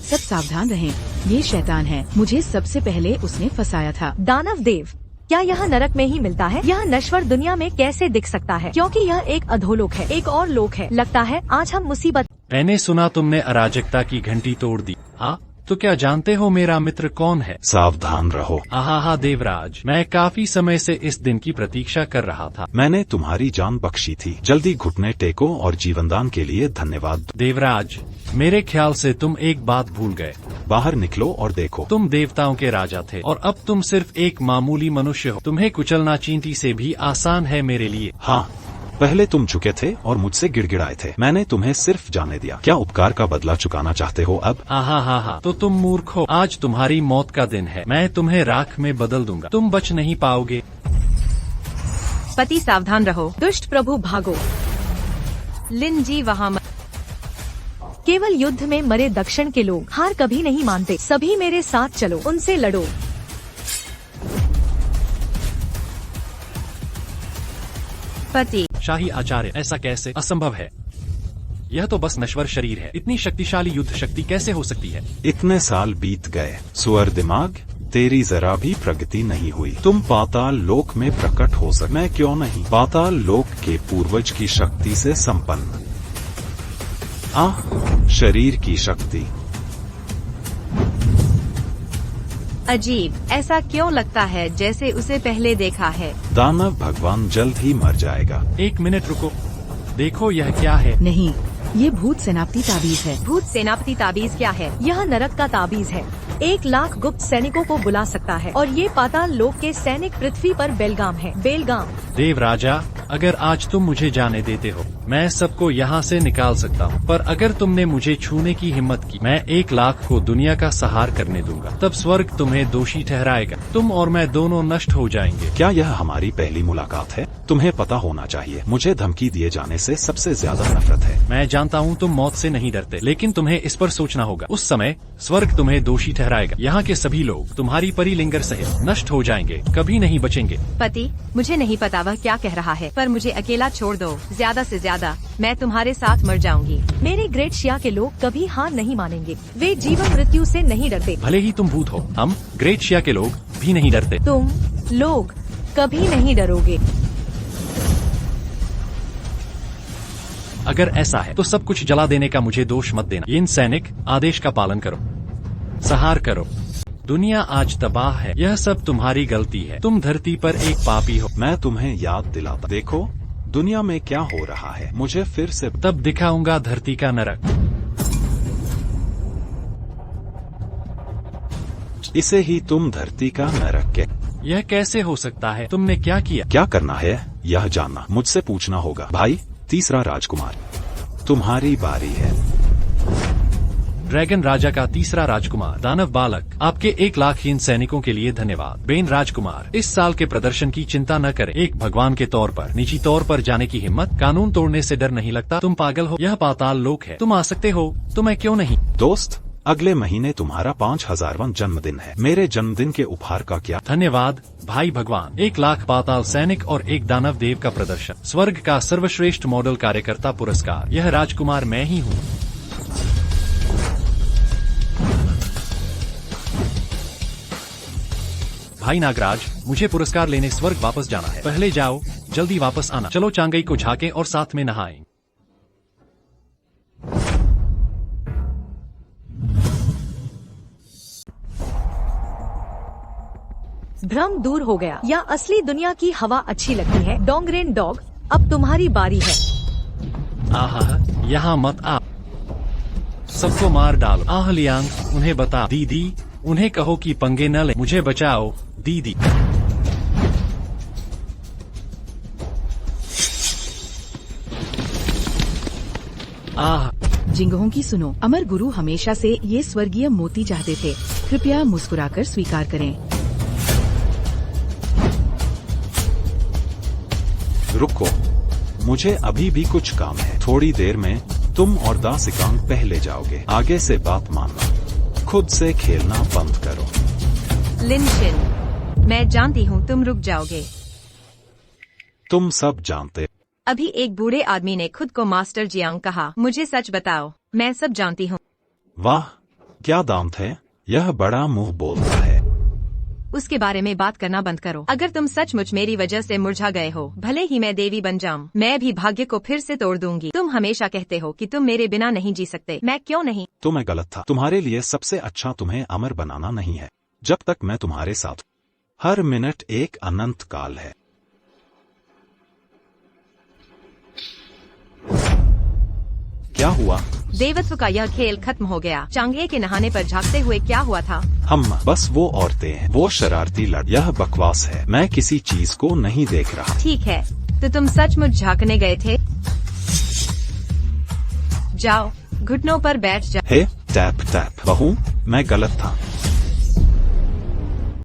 सब सावधान रहें। ये शैतान है, मुझे सबसे पहले उसने फंसाया था। दानव देव, क्या यह नरक में ही मिलता है? यह नश्वर दुनिया में कैसे दिख सकता है? क्योंकि यह एक अधोलोक है, एक और लोक है। लगता है आज हम मुसीबत। मैंने सुना तुमने अराजकता की घंटी तोड़ दी। हाँ, तो क्या जानते हो मेरा मित्र कौन है? सावधान रहो। आहा देवराज, मैं काफी समय से इस दिन की प्रतीक्षा कर रहा था। मैंने तुम्हारी जान बख्शी थी। जल्दी घुटने टेको और जीवनदान के लिए धन्यवाद। देवराज, मेरे ख्याल से तुम एक बात भूल गए। बाहर निकलो और देखो। तुम देवताओं के राजा थे और अब तुम सिर्फ एक मामूली मनुष्य हो। तुम्हें कुचलना चींटी से भी आसान है मेरे लिए। हाँ, पहले तुम झुके थे और मुझसे गिड़गिड़ाए थे। मैंने तुम्हें सिर्फ जाने दिया। क्या उपकार का बदला चुकाना चाहते हो अब? हा, तो तुम मूर्ख हो। आज तुम्हारी मौत का दिन है। मैं तुम्हें राख में बदल दूंगा। तुम बच नहीं पाओगे। पति सावधान रहो। दुष्ट प्रभु भागो। लिन जी वहाँ केवल युद्ध में मरे दक्षिण के लोग हार कभी नहीं मानते। सभी मेरे साथ चलो, उनसे लड़ो। पति शाही आचार्य, ऐसा कैसे? असंभव है। यह तो बस नश्वर शरीर है। इतनी शक्तिशाली युद्ध शक्ति कैसे हो सकती है? इतने साल बीत गए, सुअर दिमाग, तेरी जरा भी प्रगति नहीं हुई। तुम पाताल लोक में प्रकट हो सक, मैं क्यों नहीं? पाताल लोक के पूर्वज की शक्ति से संपन्न। शरीर की शक्ति। अजीब, ऐसा क्यों लगता है जैसे उसे पहले देखा है? दानव भगवान जल्द ही मर जाएगा। एक मिनट रुको, देखो यह क्या है? नहीं, ये भूत सेनापति ताबीज है। भूत सेनापति ताबीज क्या है? यह नरक का ताबीज है। 1 लाख गुप्त सैनिकों को बुला सकता है और ये पाताल लोक के सैनिक पृथ्वी पर बेलगाम है। बेलगाम। देव राजा, अगर आज तुम मुझे जाने देते हो, मैं सबको यहाँ से निकाल सकता हूँ। पर अगर तुमने मुझे छूने की हिम्मत की, मैं 1 लाख को दुनिया का सहार करने दूंगा। तब स्वर्ग तुम्हें दोषी ठहराएगा। तुम और मैं दोनों नष्ट हो जाएंगे। क्या यह हमारी पहली मुलाकात है? तुम्हें पता होना चाहिए, मुझे धमकी दिए जाने से सबसे ज्यादा नफरत है। मैं जानता हूँ तुम मौत से नहीं डरते, लेकिन तुम्हें इस पर सोचना होगा। उस समय स्वर्ग तुम्हें दोषी ठहराएगा। यहाँ के सभी लोग तुम्हारी परिलिंगर सहित नष्ट हो जाएंगे, कभी नहीं बचेंगे। पति, मुझे नहीं पता वह क्या कह रहा है, पर मुझे अकेला छोड़ दो। ज्यादा से ज्यादा मैं तुम्हारे साथ मर जाऊंगी। मेरे ग्रेट शिया के लोग कभी हार नहीं मानेंगे। वे जीवन मृत्यु से नहीं डरते। भले ही तुम भूत हो, हम ग्रेट शिया के लोग भी नहीं डरते। तुम लोग कभी नहीं डरोगे। अगर ऐसा है तो सब कुछ जला देने का मुझे दोष मत देना। इन सैनिक, आदेश का पालन करो, सहार करो। दुनिया आज तबाह है। यह सब तुम्हारी गलती है। तुम धरती पर एक पापी हो। मैं तुम्हें याद दिलाता, देखो दुनिया में क्या हो रहा है। मुझे फिर से तब दिखाऊंगा धरती का नरक। इसे ही तुम धरती का नरक के। यह कैसे हो सकता है? तुमने क्या किया? क्या करना है यह जानना मुझसे पूछना होगा। भाई, तीसरा राजकुमार, तुम्हारी बारी है। ड्रैगन राजा का तीसरा राजकुमार, दानव बालक, आपके 1 लाख हीन सैनिकों के लिए धन्यवाद। बेन राजकुमार, इस साल के प्रदर्शन की चिंता न करें। एक भगवान के तौर पर निजी तौर पर जाने की हिम्मत, कानून तोड़ने से डर नहीं लगता। तुम पागल हो। यह पाताल लोक है। तुम आ सकते हो तो मैं क्यों नहीं? दोस्त, अगले महीने तुम्हारा 5000वां जन्मदिन है। मेरे जन्मदिन के उपहार का क्या? धन्यवाद भाई भगवान। 1 लाख पाताल सैनिक और 1 दानव देव का प्रदर्शन, स्वर्ग का सर्वश्रेष्ठ मॉडल कार्यकर्ता पुरस्कार। यह राजकुमार मैं ही हूँ। भाई नागराज, मुझे पुरस्कार लेने स्वर्ग वापस जाना है। पहले जाओ, जल्दी वापस आना। चलो चांगई को झांकें और साथ में नहाएं। भ्रम दूर हो गया। या असली दुनिया की हवा अच्छी लगती है? डोंगरेन डॉग, अब तुम्हारी बारी है। आहा, यहाँ मत आ। सबको मार डालो। आह लियांग, उन्हें बता। दीदी, उन्हें कहो कि पंगे न ले। मुझे बचाओ दीदी। आह, जिंगहों की सुनो। अमर गुरु हमेशा से ये स्वर्गीय मोती चाहते थे। कृपया मुस्कुराकर स्वीकार करें। रुको, मुझे अभी भी कुछ काम है। थोड़ी देर में तुम और दासिकांग पहले जाओगे। आगे से बात मानना, खुद से खेलना बंद करो। लिनशिन, मैं जानती हूँ तुम रुक जाओगे। तुम सब जानते। अभी एक बूढ़े आदमी ने खुद को मास्टर जियांग कहा। मुझे सच बताओ, मैं सब जानती हूँ। वाह, क्या दाम थे। यह बड़ा मुंह बोलता है। उसके बारे में बात करना बंद करो। अगर तुम सचमुच मेरी वजह से मुरझा गए हो, भले ही मैं देवी बन जाऊं, मैं भी भाग्य को फिर से तोड़ दूंगी। तुम हमेशा कहते हो कि तुम मेरे बिना नहीं जी सकते, मैं क्यों नहीं? तो मैं गलत था। तुम्हारे लिए सबसे अच्छा तुम्हें अमर बनाना नहीं है। जब तक मैं तुम्हारे साथ, हर मिनट एक अनंत काल है। क्या हुआ? देवत्व का यह खेल खत्म हो गया। चांगे के नहाने पर झांकते हुए क्या हुआ था? हम बस वो औरतें हैं, वो शरारती लड़। यह बकवास है, मैं किसी चीज को नहीं देख रहा। ठीक है, तो तुम सचमुच झांकने गए थे? जाओ, घुटनों पर बैठ जाओ। हे टैप टैप बहू, मैं गलत था।